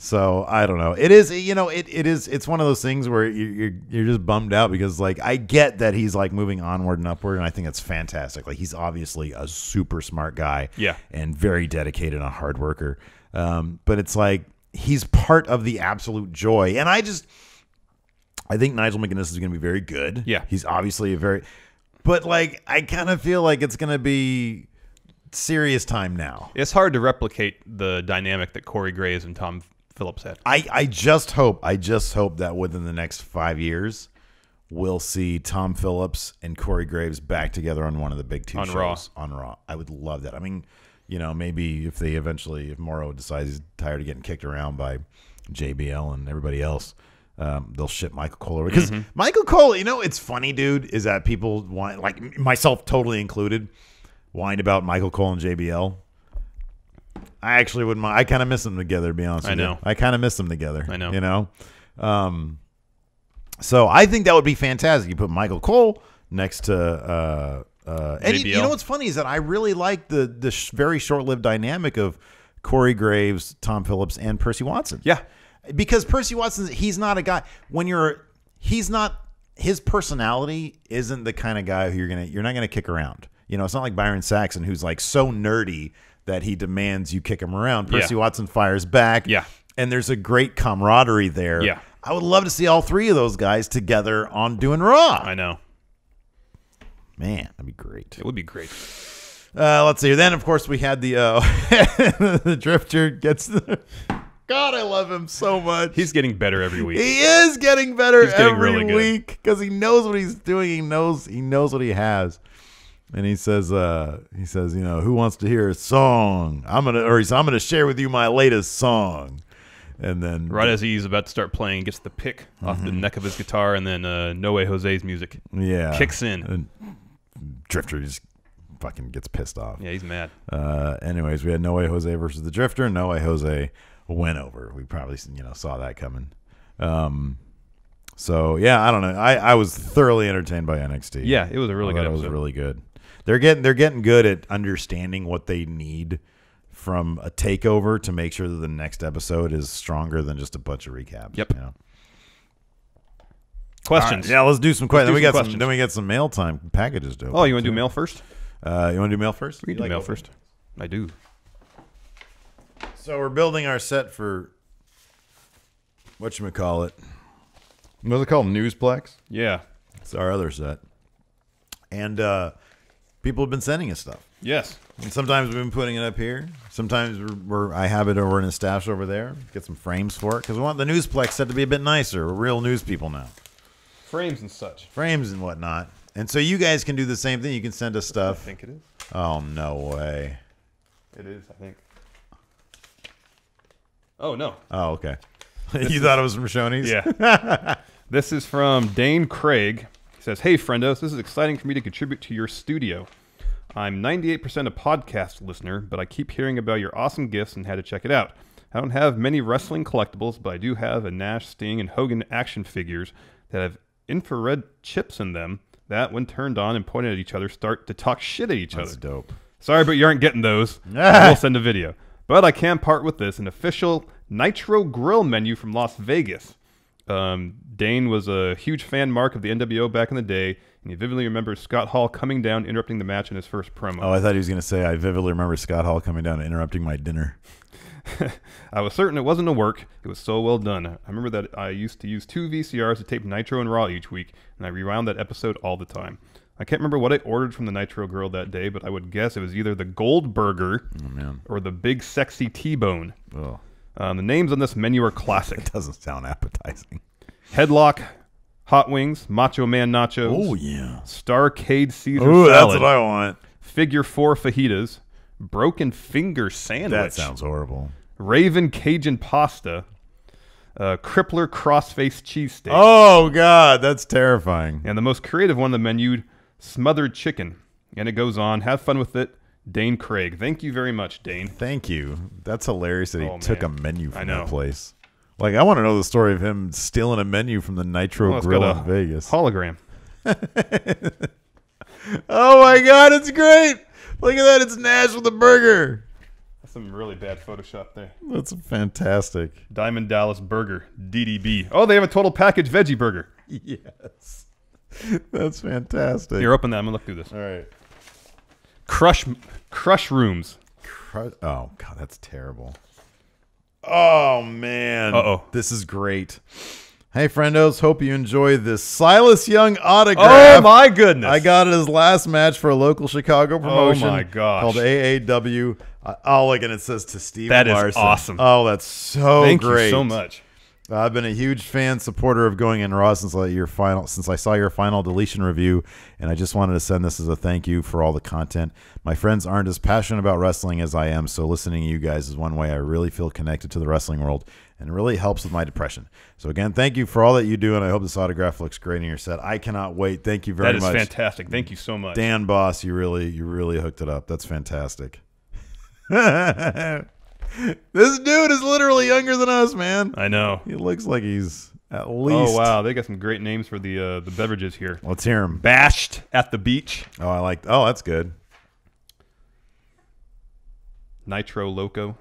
So I don't know. It is, it's one of those things where you're just bummed out because like I get that he's like moving onward and upward, and I think it's fantastic. Like he's obviously a super smart guy, Yeah. and very dedicated and a hard worker. But it's like he's part of the absolute joy, and I think Nigel McGuinness is going to be very good. Yeah. he's obviously but like I kind of feel like it's going to be serious time now. It's hard to replicate the dynamic that Corey Graves and Tom Phillips had. I just hope that within the next 5 years, we'll see Tom Phillips and Corey Graves back together on one of the big two shows Raw. on Raw. I would love that. I mean, maybe if Morrow decides he's tired of getting kicked around by JBL and everybody else, they'll ship Michael Cole over. Because Michael Cole, it's funny, dude, is that people whine, like myself totally included, whined about Michael Cole and JBL. I actually wouldn't mind. I kind of miss them together, to be honest with you. know. I kind of miss them together. I know. So I think that would be fantastic. You put Michael Cole next to and you JBL. know what's funny is that I really like the very short-lived dynamic of Corey Graves, Tom Phillips, and Percy Watson. Yeah. Because Percy Watson, he's not a guy his personality isn't the kind of guy who you're not gonna kick around. It's not like Byron Saxon, who's like so nerdy that he demands you kick him around. Percy Watson fires back. Yeah. And there's a great camaraderie there. Yeah. I would love to see all three of those guys together on doing Raw. I know. Man, that'd be great. It would be great. Let's see. Then, of course, we had the the Drifter gets the... God, I love him so much. He's getting better every week. He is getting better He's getting every really good. week because he knows what he's doing. He knows what he has. And he says, who wants to hear a song? I'm gonna share with you my latest song. And then Right as he's about to start playing, he gets the pick off the neck of his guitar, and then No Way Jose's music kicks in. And Drifter just fucking gets pissed off. Yeah, he's mad. Anyways, we had No Way Jose versus the Drifter. No Way Jose went over. We probably saw that coming. So yeah, I don't know. I was thoroughly entertained by NXT. Yeah, it was a really good It was episode. really good. They're getting good at understanding what they need from a takeover to make sure that the next episode is stronger than just a bunch of recaps. Yep. Questions? Right, yeah, let's do some questions. do some questions. Then we got some mail time packages to open. Oh, you want to do mail first? You want to do mail first? We can do mail first. I do. So we're building our set for whatchamacallit. What's it called? Newsplex? Yeah. It's our other set. And people have been sending us stuff. Yes. And sometimes we've been putting it up here. Sometimes I have it over in a stash over there. Get some frames for it because we want the Newsplex set to be a bit nicer. We're real news people now. Frames and such. Frames and whatnot. And so you guys can do the same thing. You can send us I stuff. think it is. Oh, no way. It is, I think. Oh, no. Oh, okay. You thought it was from Shoney's? Yeah. This is from Dane Craig. He says, "Hey, friendos, this is exciting for me to contribute to your studio. I'm 98% a podcast listener, but I keep hearing about your awesome gifts and had to check it out. I don't have many wrestling collectibles, but I do have a Nash, Sting, and Hogan action figures that have infrared chips in them that, when turned on and pointed at each other, start to talk shit at each That's other. dope. Sorry, but you aren't getting those. We'll send a video. But I can part with this, an official Nitro Grill menu from Las Vegas. Dane was a huge fan, Mark, of the NWO back in the day, and he vividly remembers Scott Hall coming down, interrupting the match in his first promo. Oh, I thought he was going to say, I vividly remember Scott Hall coming down and interrupting my dinner. I was certain it wasn't a work. It was so well done. I remember that I used to use 2 VCRs to tape Nitro and Raw each week, and I rewound that episode all the time. I can't remember what I ordered from the Nitro Girl that day, but I would guess it was either the Gold Burger or the Big Sexy T-Bone. Oh. The names on this menu are classic. It doesn't sound appetizing. Headlock, Hot Wings, Macho Man Nachos. Oh, yeah. Starcade Caesar Ooh, Salad. that's what I want. Figure 4 fajitas. Broken Finger Sandwich. That sounds horrible. Raven Cajun Pasta. Crippler Crossface Cheesesteak. Oh, God, that's terrifying. And the most creative one on the menu, Smothered Chicken. And it goes on. Have fun with it. Dane Craig. Thank you very much, Dane. Thank you. That's hilarious that he took a menu from that place. Like, I want to know the story of him stealing a menu from the Nitro Grill in Vegas. Hologram. Oh, my God, it's great. Look at that. It's Nash with a burger. That's some really bad Photoshop there. That's fantastic. Diamond Dallas Burger. DDB. Oh, they have a total package veggie burger. Yes. That's fantastic. Here, open that. I'm going to look through this. All right. Crush Rooms. Oh, God, that's terrible. Oh, man. Uh-oh. This is great. Hey, friendos. Hope you enjoy this Silas Young autograph. Oh, my goodness. I got it his last match for a local Chicago promotion. Oh, my gosh. Called AAW. Oh, look, and it says to Steve Larson. That is awesome. Oh, that's so Thank great. you so much. I've been a huge fan, supporter of Going In Raw since I saw your final deletion review, and I just wanted to send this as a thank you for all the content. My friends aren't as passionate about wrestling as I am, so listening to you guys is one way I really feel connected to the wrestling world, and it really helps with my depression. So again, thank you for all that you do, and I hope this autograph looks great in your set. I cannot wait. Thank you very much. That is fantastic. Thank you so much. Dan Boss, you really hooked it up. That's fantastic. This dude is literally younger than us, man. I know. He looks like he's at least. Oh, wow. They got some great names for the beverages here. Let's hear him. Bashed at the Beach. Oh, that's good. Nitro Loco.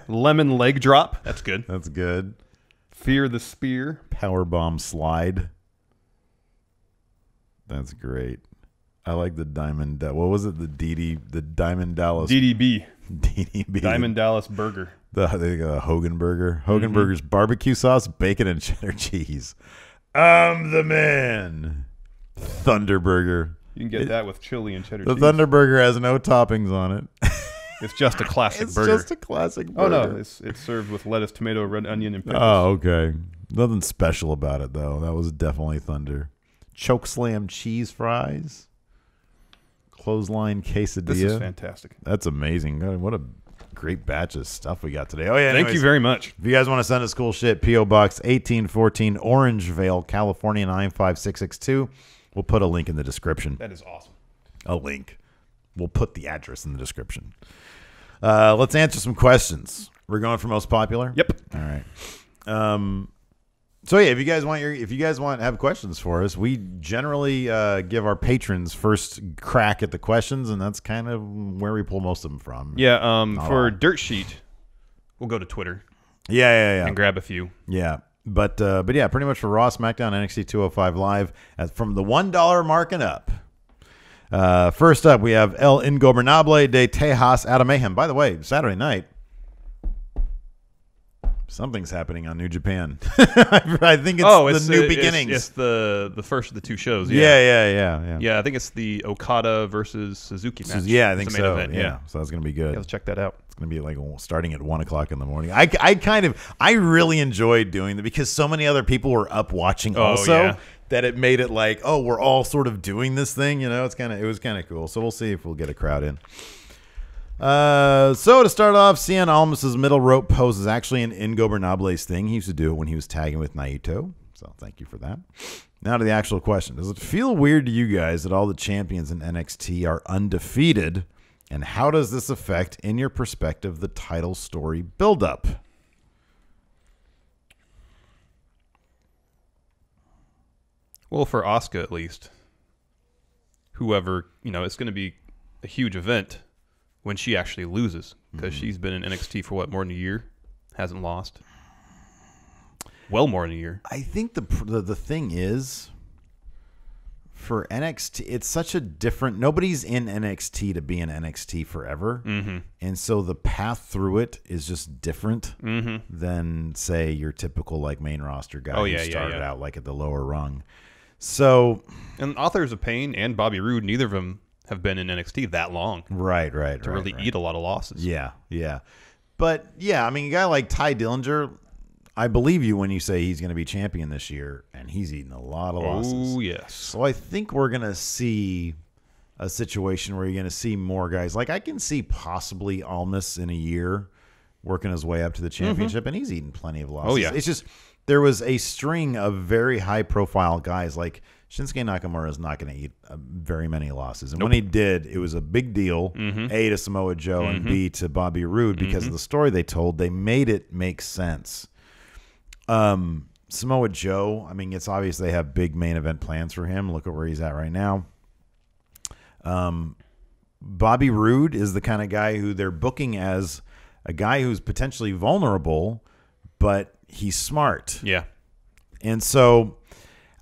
Lemon Leg Drop. That's good. That's good. Fear the Spear. Powerbomb Slide. That's great. I like the Diamond. What was it? The Diamond Dallas. DDB. DDB. Diamond Dallas Burger. The Hogan Burger. Hogan Burger's barbecue sauce, bacon, and cheddar cheese. I'm the man. Thunder Burger. You can get that with chili and cheddar The cheese. Thunder Burger has no toppings on it. It's just a classic It's burger. just a classic burger. Oh, no. It's served with lettuce, tomato, red onion, and pickles. Oh, okay. Nothing special about it, though. That was definitely Thunder. Chokeslam cheese fries. Clothesline quesadilla. This is fantastic. That's amazing. God, what a great batch of stuff we got today. Oh, yeah. Thank you very much. If you guys want to send us cool shit, P.O. Box 1814, Orangevale, California, 95662. We'll put a link in the description. That is awesome. A link. We'll put the address in the description. Let's answer some questions. We're going for most popular? Yep. All right. So yeah, if you guys want to have questions for us, we generally give our patrons first crack at the questions, and that's kind of where we pull most of them from. Yeah, for Dirt Sheet, we'll go to Twitter. Yeah. And grab a few. Yeah. But yeah, pretty much for Raw, SmackDown, NXT 205 Live, from the $1 mark and up. First up, we have El Ingobernable de Tejas out of Mayhem. By the way, Saturday night, something's happening on New Japan. I think it's the New Beginnings. It's the first of the two shows. Yeah. Yeah, I think it's the Okada versus Suzuki match. Yeah, I think It's the main so. event, Yeah, so that's gonna be good. Yeah, let's check that out. It's gonna be like starting at 1 o'clock in the morning. I really enjoyed doing that because so many other people were up watching also. Yeah. That it made it like, oh, we're all sort of doing this thing, you know. It was kind of cool. So we'll see if we'll get a crowd in. So to start off, Cien Almas's middle rope pose is actually an Ingobernable's thing. He used to do it when he was tagging with Naito. So thank you for that. Now to the actual question. Does it feel weird to you guys that all the champions in NXT are undefeated? And how does this affect, in your perspective, the title story buildup? Well, for Asuka at least, whoever, it's going to be a huge event when she actually loses because she's been in NXT for more than a year, hasn't lost. Well, more than a year. I think the thing is, for NXT, it's such a different. Nobody's in NXT to be in NXT forever, and so the path through it is just different than, say, your typical like main roster guy who started out like at the lower rung. So, and Authors of Pain and Bobby Roode, neither of them have been in NXT that long, right, to really eat a lot of losses. Yeah. But yeah, I mean, a guy like Ty Dillinger, I believe you when you say he's going to be champion this year, and he's eaten a lot of losses. Oh, yes. So I think we're going to see a situation where you're going to see more guys. Like I can see possibly Almas in a year working his way up to the championship, and he's eaten plenty of losses. Oh, yeah. It's just there was a string of very high-profile guys. Like Shinsuke Nakamura is not going to eat very many losses. And when he did, it was a big deal, A, to Samoa Joe, and B, to Bobby Roode, because of the story they told. They made it make sense. Samoa Joe, I mean, it's obvious they have big main event plans for him. Look at where he's at right now. Bobby Roode is the kind of guy who they're booking as a guy who's potentially vulnerable, but he's smart. Yeah. And so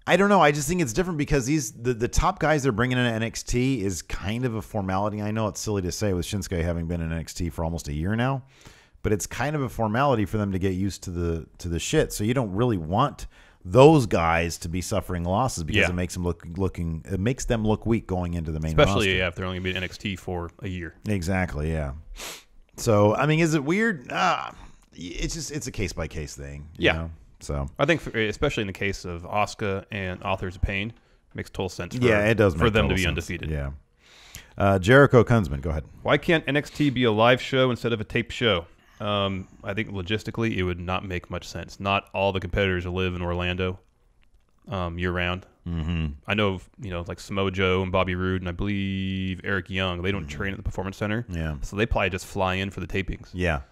I don't know. I just think it's different because the top guys they're bringing in NXT is kind of a formality. I know it's silly to say with Shinsuke having been in NXT for almost a year now, but it's kind of a formality for them to get used to the shit. So you don't really want those guys to be suffering losses because it makes them look weak going into the main roster. Especially if they're only going to be in NXT for a year. Exactly, yeah. So I mean, is it weird? It's a case by case thing. You know? So I think, especially in the case of Asuka and Authors of Pain, it makes total sense. It does for them to be sense. undefeated. Yeah. Jericho Kunzman, go ahead. Why can't NXT be a live show instead of a taped show? I think logistically it would not make much sense. Not all the competitors live in Orlando year round. I know, like Samoa Joe and Bobby Roode, and I believe Eric Young. They don't train at the Performance Center. Yeah. So they probably just fly in for the tapings. Yeah.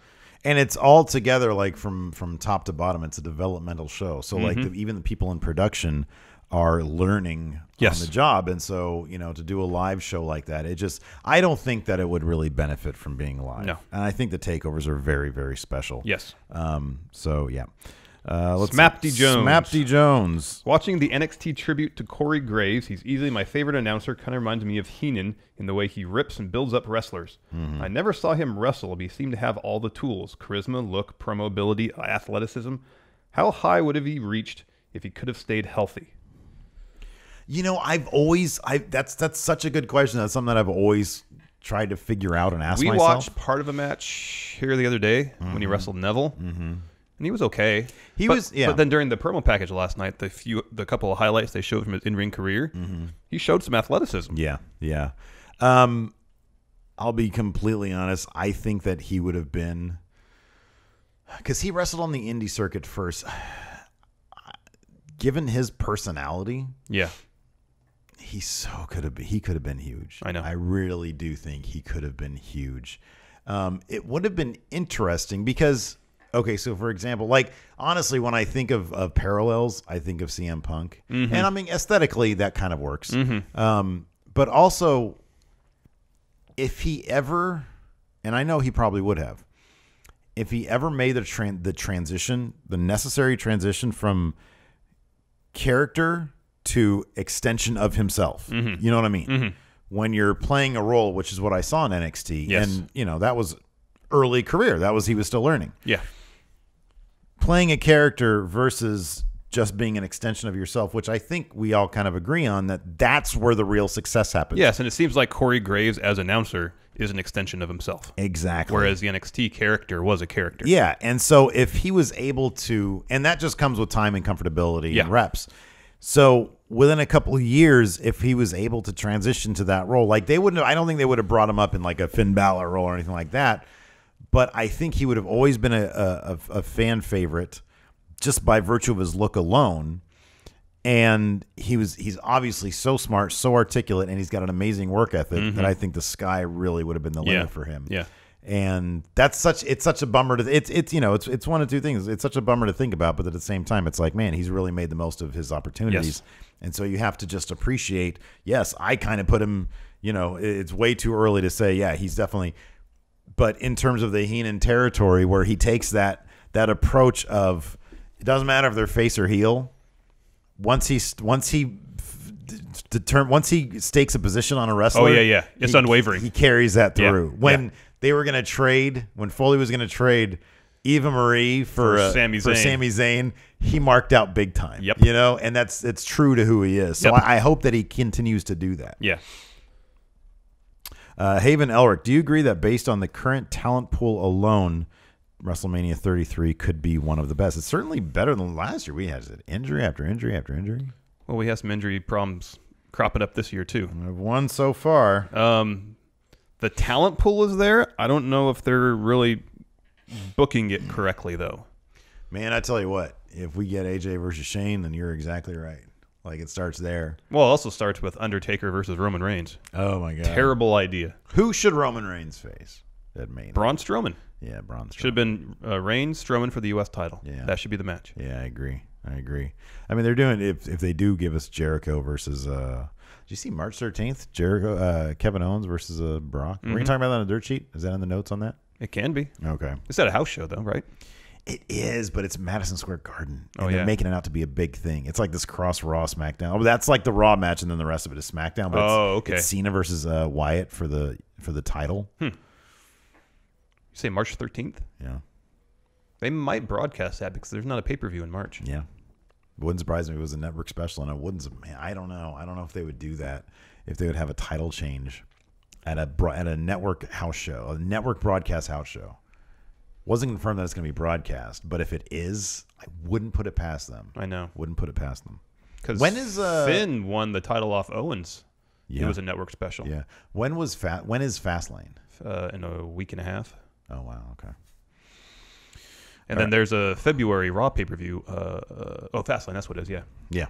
And it's all together, like from top to bottom. It's a developmental show. So like even the people in production are learning on the job. And so, to do a live show like that, I don't think that it would really benefit from being live. No. And I think the takeovers are very, very special. Yes. So yeah. Smapty Jones. Watching the NXT tribute to Corey Graves, he's easily my favorite announcer. Kind of reminds me of Heenan in the way he rips and builds up wrestlers. I never saw him wrestle, but he seemed to have all the tools: charisma, look, promo ability, athleticism. How high would have he reached if he could have stayed healthy? That's such a good question. That's something that I've always tried to figure out and ask myself. We watched part of a match here the other day when he wrestled Neville. And he was okay. But then during the promo package last night, the couple of highlights they showed from his in-ring career, he showed some athleticism. Yeah. I'll be completely honest. I think that he would have been, because he wrestled on the indie circuit first. Given his personality, he could have been huge. I know. I really do think he could have been huge. It would have been interesting because. Okay, so for example, like honestly, when I think of parallels, I think of CM Punk, and I mean aesthetically that kind of works. But also, if he ever, and I know he probably would have, if he ever made the necessary transition from character to extension of himself, you know what I mean? When you're playing a role, which is what I saw in NXT, and that was early career. He was still learning. Yeah. Playing a character versus just being an extension of yourself, which I think we all kind of agree on, that's where the real success happens. Yes, and it seems like Corey Graves as announcer is an extension of himself. Exactly. Whereas the NXT character was a character. Yeah, and so if he was able to, and that just comes with time and comfortability and reps. So within a couple of years, if he was able to transition to that role, like I don't think they would have brought him up in like a Finn Balor role or anything like that. But I think he would have always been a fan favorite just by virtue of his look alone. And he's obviously so smart, so articulate, and he's got an amazing work ethic that I think the sky really would have been the limit for him. Yeah. And it's such a bummer to it's one of two things. It's such a bummer to think about, but at the same time, it's like, man, he's really made the most of his opportunities. Yes. And so you have to just appreciate, yes, I kind of put him, it's way too early to say, yeah, he's definitely. But in terms of the Heenan territory, where he takes that approach of, It doesn't matter if they're face or heel. Once he stakes a position on a wrestler, it's unwavering. He carries that through. Yeah. When they were going to trade, when Foley was going to trade Eva Marie for Sami Zayn, he marked out big time. Yep. You know, and it's true to who he is. So Yep. I hope that he continues to do that. Yeah. Haven Elric, do you agree that based on the current talent pool alone, WrestleMania 33 could be one of the best? It's certainly better than last year. We had injury after injury after injury. Well, we have some injury problems cropping up this year too. We've won so far. The talent pool is there. I don't know if they're really booking it correctly, though. Man, I tell you what, if we get AJ versus Shane, then you're exactly right. Like, it starts there. Well, it also starts with Undertaker versus Roman Reigns. Oh, my God. Terrible idea. Who should Roman Reigns face? That main. Braun Strowman. Yeah, Braun Strowman. Should have been Reigns, Strowman for the U.S. title. Yeah. That should be the match. Yeah, I agree. I mean, they're doing, if they do give us Jericho versus, did you see March 13th? Jericho, Kevin Owens versus Brock? Were you talking about that on the dirt sheet? Is that in the notes on that? It can be. Okay. It's at a house show, though, right? It is, but it's Madison Square Garden. Oh, And they're yeah. making it out to be a big thing. It's like this cross Raw SmackDown. Oh, that's like the Raw match, and then the rest of it is SmackDown. But okay. It's Cena versus Wyatt for the title. You say March 13th? Yeah. They might broadcast that because there's not a pay-per-view in March. Yeah. It wouldn't surprise me if it was a network special, and I don't know. I don't know if they would do that, if they would have a title change at a network house show, a network broadcast house show. Wasn't confirmed that it's going to be broadcast, but if it is, I wouldn't put it past them. I know. Wouldn't put it past them. Because When is Finn won the title off Owens. Yeah. It was a network special. Yeah. When is Fastlane? In a week and a half. Oh wow. Okay. And then there's a February Raw pay-per-view. Fastlane, that's what it is, yeah. Yeah.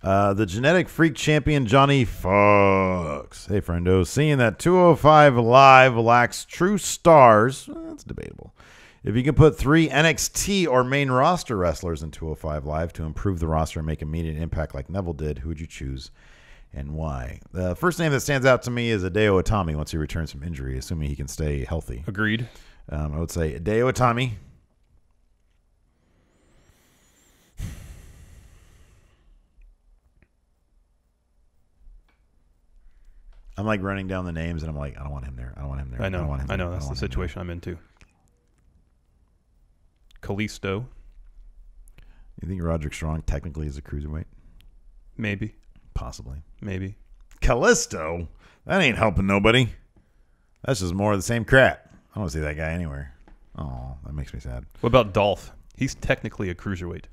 The genetic freak champion Johnny Fox. Hey, friendo. Seeing that 205 Live lacks true stars, that's debatable. If you can put 3 NXT or main roster wrestlers in 205 Live to improve the roster and make immediate impact like Neville did, who would you choose and why? The first name that stands out to me is Hideo Itami once he returns from injury, assuming he can stay healthy. Agreed. I would say Hideo Itami. I'm like running down the names, and I'm like, I don't want him there. I don't want him there. I know. don't want him there. That's the situation I'm in, too. Kalisto. You think Roderick Strong technically is a cruiserweight? Maybe. Possibly. Maybe. Callisto? That ain't helping nobody. That's just more of the same crap. I don't want to see that guy anywhere. Oh, that makes me sad. What about Dolph? He's technically a cruiserweight.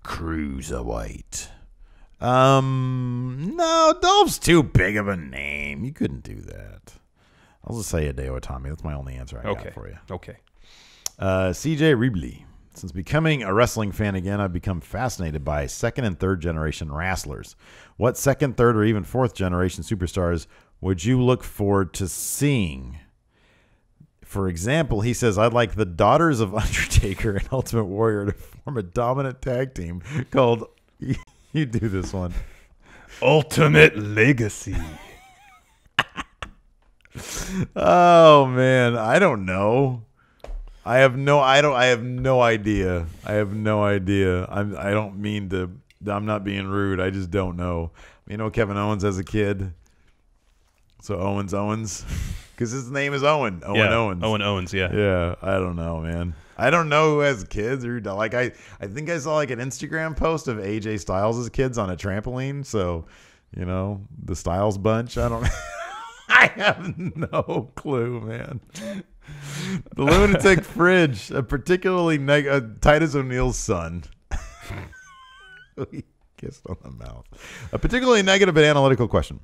Cruiserweight. No, Dolph's too big of a name. You couldn't do that. I'll just say Hideo Itami. That's my only answer I got for you. Okay. CJ Ribley. Since becoming a wrestling fan again, I've become fascinated by second and third generation wrestlers. What second, third, or even fourth generation superstars would you look forward to seeing? For example, he says, I'd like the Daughters of Undertaker and Ultimate Warrior to form a dominant tag team called, you do this one, Ultimate Legacy. Oh, man. I don't know. I have no idea. I'm not being rude. I just don't know. You know Kevin Owens as a kid? So Owens. Because his name is Owen. Owens. Owen Owens, yeah. Yeah, I don't know, man. I don't know who has kids or like I think I saw like an Instagram post of AJ Styles' kids on a trampoline. So, you know, the Styles bunch. I don't I have no clue, man. The Lunatic Fridge, a particularly Titus O'Neil's son. He kissed on the mouth. A particularly negative and analytical question.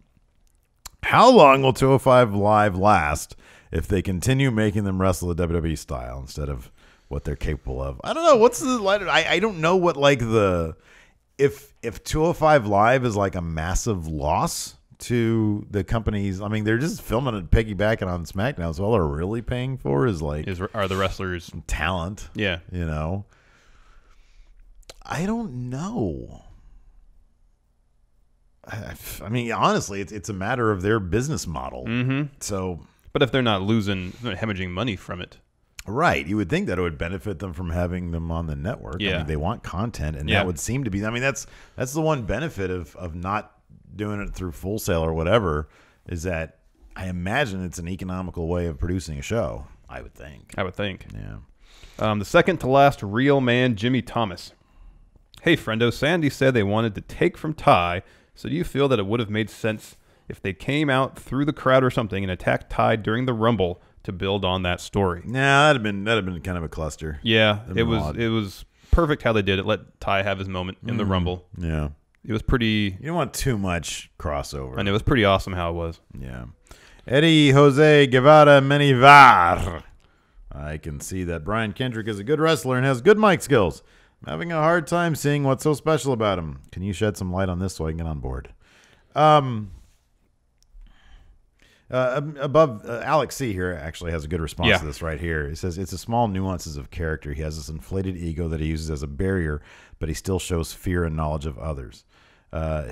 How long will 205 Live last if they continue making them wrestle the WWE style instead of what they're capable of? I don't know. What's the I don't know what like the if 205 Live is like a massive loss to the companies. I mean, they're just filming it, piggybacking on SmackDown. So all they're really paying for is like are the wrestlers talent. Yeah, you know. I don't know. I mean, honestly, it's a matter of their business model. Mm-hmm. So, but if they're not hemorrhaging money from it, Right. You would think that it would benefit them from having them on the network. Yeah. I mean, they want content, and Yeah. that would seem to be. I mean, that's the one benefit of not doing it through Full Sail or whatever, is that I imagine it's an economical way of producing a show. I would think. Yeah. The second to last real man, Jimmy Thomas. Hey, friendo, Sandy said they wanted to take from Ty, so do you feel that it would have made sense if they came out through the crowd or something and attacked Ty during the Rumble to build on that story? Nah, that'd have been kind of a cluster. Yeah, That'd been odd. it was perfect how they did it. Let Ty have his moment in the Rumble. Yeah. It was pretty, You don't want too much crossover. and it was pretty awesome how it was. Yeah. Eddie Jose Guevara Menivar. I can see that Brian Kendrick is a good wrestler and has good mic skills. I'm having a hard time seeing what's so special about him. Can you shed some light on this so I can get on board? Alex C here actually has a good response to this right here. He says, it's the small nuances of character. He has this inflated ego that he uses as a barrier, but he still shows fear and knowledge of others.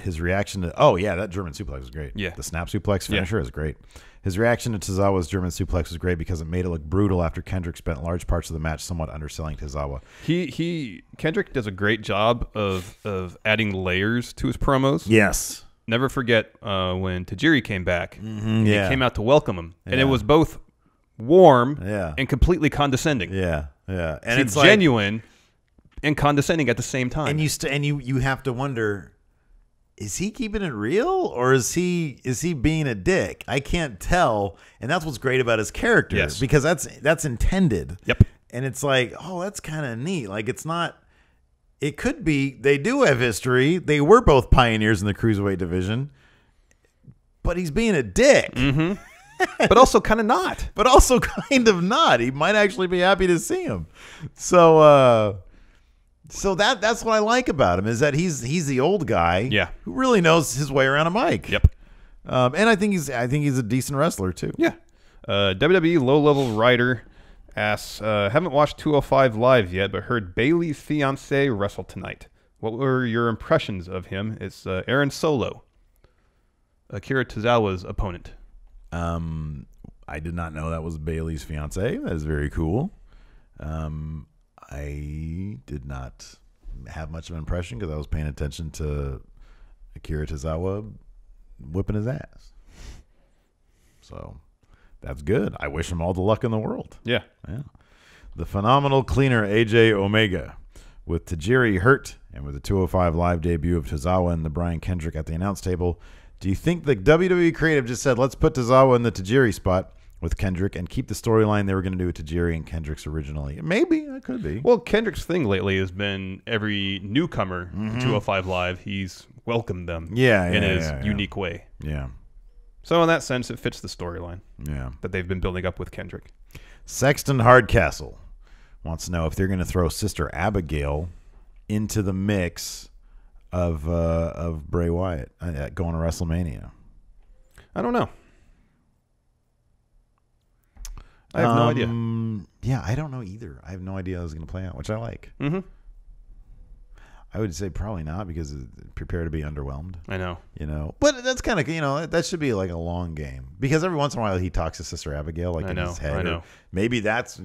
His reaction to, that German suplex was great. Yeah. The snap suplex finisher is great. His reaction to Tozawa's German suplex was great because it made it look brutal after Kendrick spent large parts of the match somewhat underselling Tozawa. Kendrick does a great job of adding layers to his promos. Yes. Never forget when Tajiri came back. Mm-hmm, He came out to welcome him, and it was both warm and completely condescending. Yeah. And it's genuine and condescending at the same time. And you have to wonder, is he keeping it real or is he being a dick? I can't tell, and that's what's great about his character. Yes. Because that's intended. Yep. And it's like, that's kind of neat. Like, it's not. It could be they do have history. They were both pioneers in the cruiserweight division, but he's being a dick. Mm-hmm. But also kind of not. But also kind of not. He might actually be happy to see him. So that's what I like about him, is that he's the old guy, who really knows his way around a mic. Yep. And I think he's a decent wrestler too. Yeah. WWE low level writer asks, haven't watched 205 Live yet, but heard Bailey's fiance wrestle tonight. What were your impressions of him? It's Aaron Solo, Akira Tozawa's opponent. I did not know that was Bailey's fiance. That is very cool. I did not have much of an impression because I was paying attention to Akira Tozawa whipping his ass. So that's good. I wish him all the luck in the world. Yeah. The phenomenal cleaner AJ Omega, with Tajiri hurt and with the 205 Live debut of Tozawa and the Brian Kendrick at the announce table, do you think the WWE creative just said, let's put Tozawa in the Tajiri spot with Kendrick and keep the storyline they were going to do with Tajiri and Kendrick's originally? Maybe. It could be. Well, Kendrick's thing lately has been every newcomer to 205 Live, he's welcomed them in his unique way. Yeah. So in that sense, it fits the storyline that they've been building up with Kendrick. Sexton Hardcastle wants to know if they're going to throw Sister Abigail into the mix of Bray Wyatt going to WrestleMania. I don't know. I have no idea. Yeah, I don't know either. I have no idea how this is going to play out, which I like. Mm-hmm. I would say probably not, because prepare to be underwhelmed. I know. But that's kind of, that should be like a long game, because every once in a while he talks to Sister Abigail in his head. I know. Maybe that's,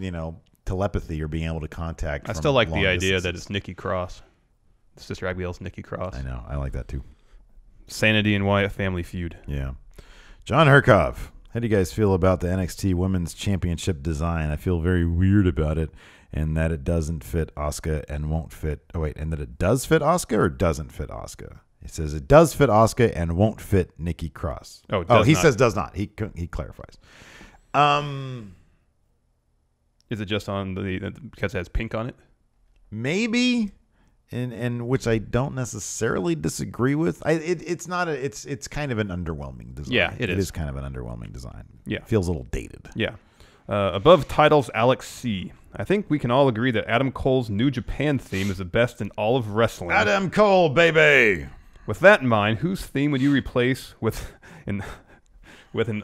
telepathy or being able to contact. I still like the idea that it's Nikki Cross. Sister Abigail's Nikki Cross. I know. I like that too. Sanity and Wyatt family feud. Yeah. John Herkov. How do you guys feel about the NXT Women's Championship design? I feel very weird about it, and that it doesn't fit Asuka and won't fit. And that it does fit Asuka or doesn't fit Asuka? It says it does fit Asuka and won't fit Nikki Cross. He says does not. He clarifies. Is it just on because it has pink on it? Maybe. And which I don't necessarily disagree with. It's kind of an underwhelming design. Yeah, it is. It is kind of an underwhelming design. Yeah. Feels a little dated. Yeah. Above titles, Alex C. I think we can all agree that Adam Cole's New Japan theme is the best in all of wrestling. Adam Cole, baby. With that in mind, whose theme would you replace with an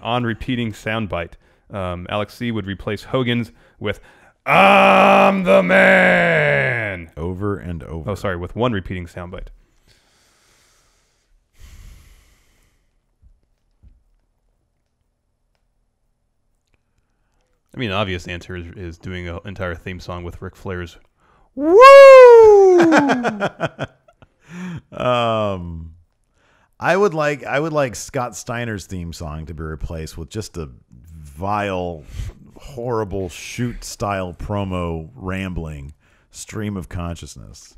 on-repeating soundbite? Alex C. would replace Hogan's with "I'm the man" over and over. Oh, sorry, with one repeating soundbite. I mean, the obvious answer is doing an entire theme song with Ric Flair's Woo! I would like Scott Steiner's theme song to be replaced with just a vile, horrible shoot style promo rambling stream of consciousness,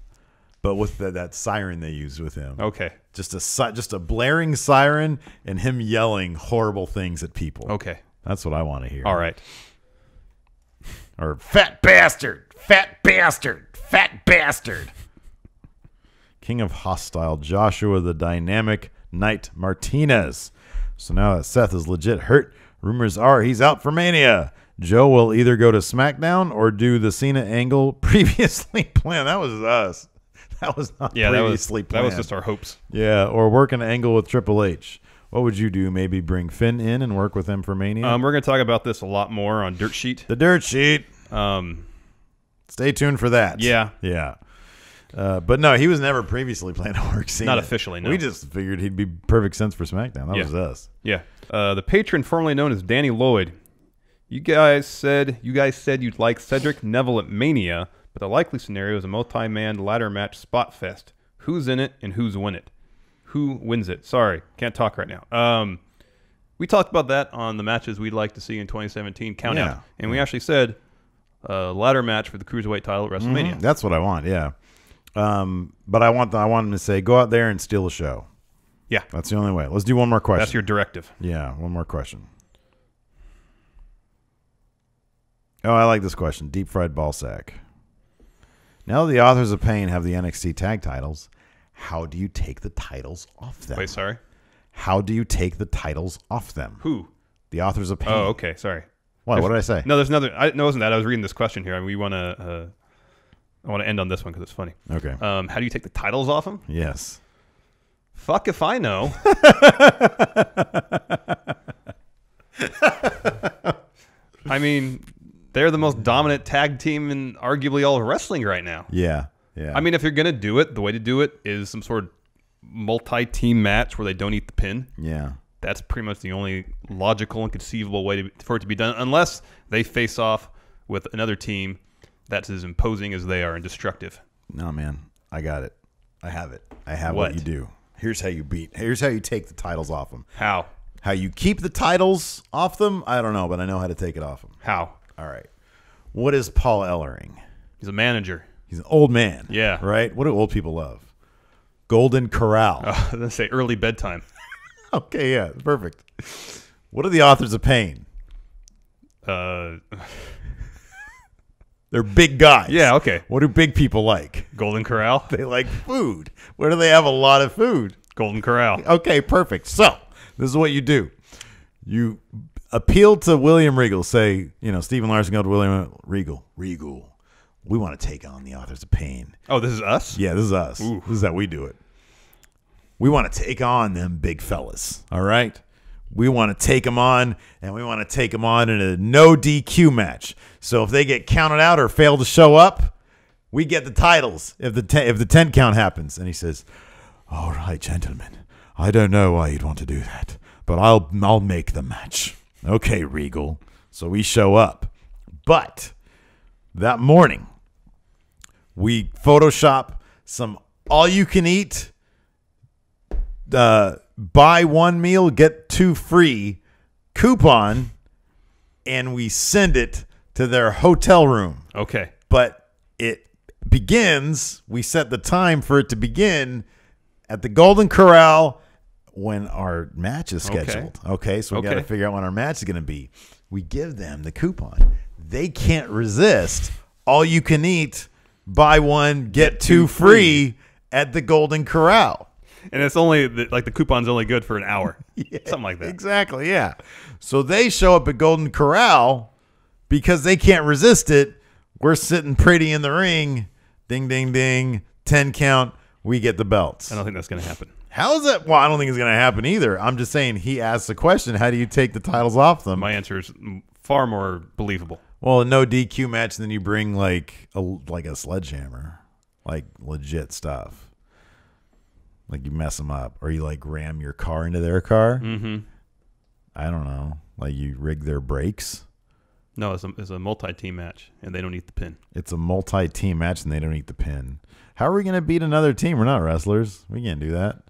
but with that siren they used with him. Okay. Just a blaring siren and him yelling horrible things at people. Okay. That's what I want to hear. All right. Or fat bastard, fat bastard, fat bastard. King of Hostile, Joshua the Dynamic Knight Martinez. So now that Seth is legit hurt, rumors are he's out for Mania. Joe will either go to SmackDown or do the Cena angle previously planned. That was us. That was not previously planned. That was just our hopes. Yeah, or work an angle with Triple H. What would you do? Maybe bring Finn in and work with him for Mania? We're going to talk about this a lot more on Dirt Sheet. The Dirt Sheet. Stay tuned for that. Yeah. Yeah. But no, he was never previously planned to work Cena. Not officially, no. We just figured he'd be perfect sense for SmackDown. That was us. Yeah. The patron formerly known as Danny Lloyd. You guys said you'd like Cedric Neville at Mania, but the likely scenario is a multi-man ladder match spot fest. Who's in it and who's win it? Who wins it? Sorry, can't talk right now. We talked about that on the matches we'd like to see in 2017 countdown, and we actually said ladder match for the Cruiserweight title at WrestleMania. Mm-hmm. That's what I want, yeah. But I want him to say, go out there and steal the show. Yeah. That's the only way. Let's do one more question. That's your directive. Yeah, one more question. Oh, I like this question. Deep fried ball sack. Now that the Authors of Pain have the NXT tag titles, how do you take the titles off them? Wait, sorry? How do you take the titles off them? Who? The Authors of Pain. Oh, okay. Sorry. What did I say? No, there's another. No, it wasn't that. I was reading this question here, and I want to end on this one because it's funny. Okay. How do you take the titles off them? Yes. Fuck if I know. I mean, they're the most dominant tag team in arguably all of wrestling right now. Yeah. Yeah. I mean, if you're going to do it, the way to do it is some sort of multi-team match where they don't eat the pin. Yeah. That's pretty much the only logical and conceivable way for it to be done, unless they face off with another team that's as imposing as they are and destructive. No, man. I got it. I have it. I have what you do. Here's how you take the titles off them. How? How you keep the titles off them? I don't know, but I know how to take it off them. How? All right. What is Paul Ellering? He's a manager. He's an old man. Yeah. Right? What do old people love? Golden Corral. I was going to say early bedtime. Okay, yeah. Perfect. What are the Authors of Pain? They're big guys. Yeah, okay. What do big people like? Golden Corral. They like food. Where do they have a lot of food? Golden Corral. Okay, perfect. So, this is what you do. You appeal to William Regal. Say, Stephen Larson go to William Regal. Regal, we want to take on the Authors of Pain. Oh, this is us? Yeah, this is us. Ooh. This is how we do it. We want to take on them big fellas. All right? We want to take them on, and we want to take them on in a no DQ match. So if they get counted out or fail to show up, we get the titles if the 10 count happens. And he says, all right, gentlemen, I don't know why you'd want to do that, but I'll make the match. Okay, Regal. So we show up. But that morning, we Photoshop some all-you-can-eat buy one meal, get two free coupon, and we send it to their hotel room. Okay. But it begins, we set the time for it to begin at the Golden Corral when our match is scheduled. Okay, so we got to figure out when our match is going to be. We give them the coupon. They can't resist all you can eat, buy one, get two free at the Golden Corral. And it's only, the coupon's only good for an hour. Yeah, something like that. Exactly, yeah. So they show up at Golden Corral because they can't resist it. We're sitting pretty in the ring. Ding, ding, ding. 10 count. We get the belts. I don't think that's going to happen. How is that? Well, I don't think it's going to happen either. I'm just saying he asked the question, how do you take the titles off them? My answer is far more believable. Well, a no DQ match, then you bring like a sledgehammer, like legit stuff. Like you mess them up, or you like ram your car into their car. Mm-hmm. I don't know. Like you rig their brakes. No, it's a multi-team match, and they don't eat the pin. It's a multi-team match, and they don't eat the pin. How are we going to beat another team? We're not wrestlers. We can't do that.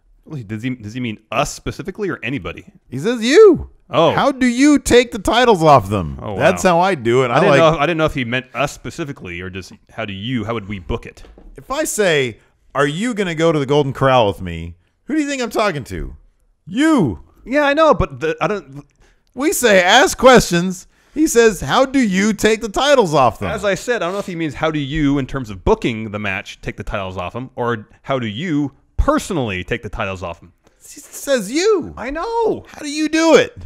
Does he mean us specifically or anybody? He says you. Oh. How do you take the titles off them? Oh, wow. That's how I do it. I didn't know if he meant us specifically or just how would we book it? If I say, are you going to go to the Golden Corral with me? Who do you think I'm talking to? You. Yeah, I know, but I don't. We say, ask questions. He says, how do you take the titles off them? As I said, I don't know if he means how do you, in terms of booking the match, take the titles off them, or how do you personally take the titles off them. He says you. I know. How do you do it?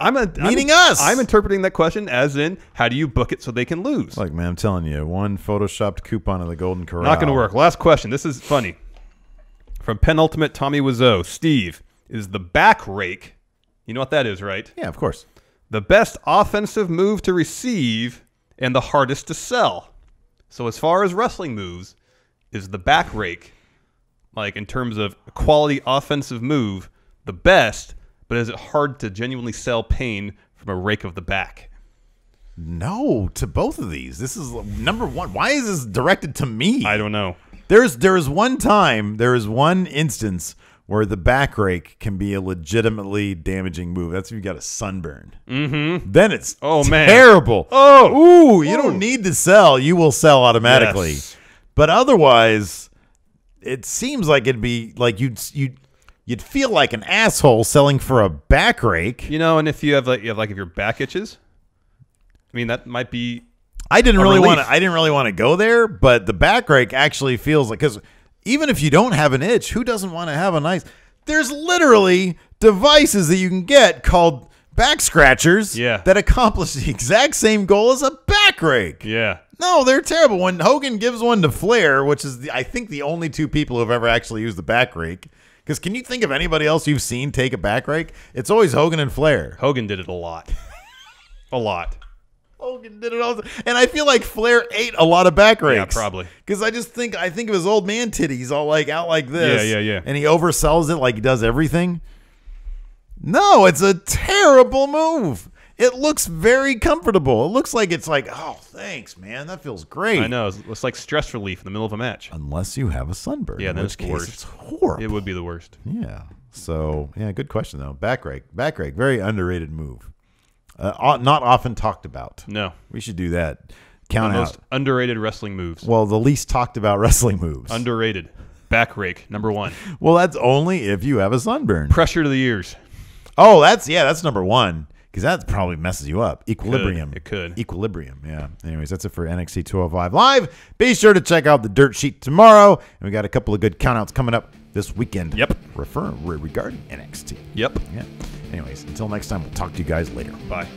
Meaning us. I'm interpreting that question as in, how do you book it so they can lose? Look, man, I'm telling you, one photoshopped coupon of the Golden Corral. Not going to work. Last question. This is funny. From Penultimate Tommy Wiseau. Steve, is the back rake, you know what that is, right? Yeah, of course. The best offensive move to receive and the hardest to sell. So as far as wrestling moves, is the back rake, like in terms of a quality offensive move, the best, but is it hard to genuinely sell pain from a rake of the back? No, to both of these. This is number one. Why is this directed to me? I don't know. There is one instance where the back rake can be a legitimately damaging move. That's if you got a sunburn. Mm-hmm. Then it's Man. terrible. Oh, you don't need to sell. You will sell automatically. Yes. But otherwise, it seems like it'd be like you'd feel like an asshole selling for a back rake. You know, and if you have if your back itches, I mean that might be. I didn't really want to go there, but the back rake actually feels like, because even if you don't have an itch, who doesn't want to have a nice? There's literally devices that you can get called back scratchers that accomplish the exact same goal as a back rake. Yeah. No, they're terrible. When Hogan gives one to Flair, which is I think the only two people who've ever actually used the back rake. Because can you think of anybody else you've seen take a back rake? It's always Hogan and Flair. Hogan did it a lot. A lot. Hogan did it all, and I feel like Flair ate a lot of back rakes. Yeah, probably. Because I think of his old man titties all like out like this. Yeah. And he oversells it like he does everything. No, it's a terrible move. It looks very comfortable. It looks like it's like, oh, thanks, man. That feels great. I know. It's like stress relief in the middle of a match. Unless you have a sunburn. Yeah, in that's which the case worst. It's horrible. It would be the worst. Yeah. So, yeah, good question, though. Back rake. Very underrated move. Not often talked about. No. We should do that. Count the out. most underrated wrestling moves. Well, the least talked about wrestling moves. Underrated. Back rake, number 1. Well, that's only if you have a sunburn. Pressure to the ears. Oh, that's number 1. Because that probably messes you up. Equilibrium. It could. Equilibrium, yeah. Anyways, that's it for NXT 205 Live. Be sure to check out the dirt sheet tomorrow. And we got a couple of good countouts coming up this weekend. Yep. Regarding NXT. Yep. Yeah. Anyways, until next time, we'll talk to you guys later. Bye.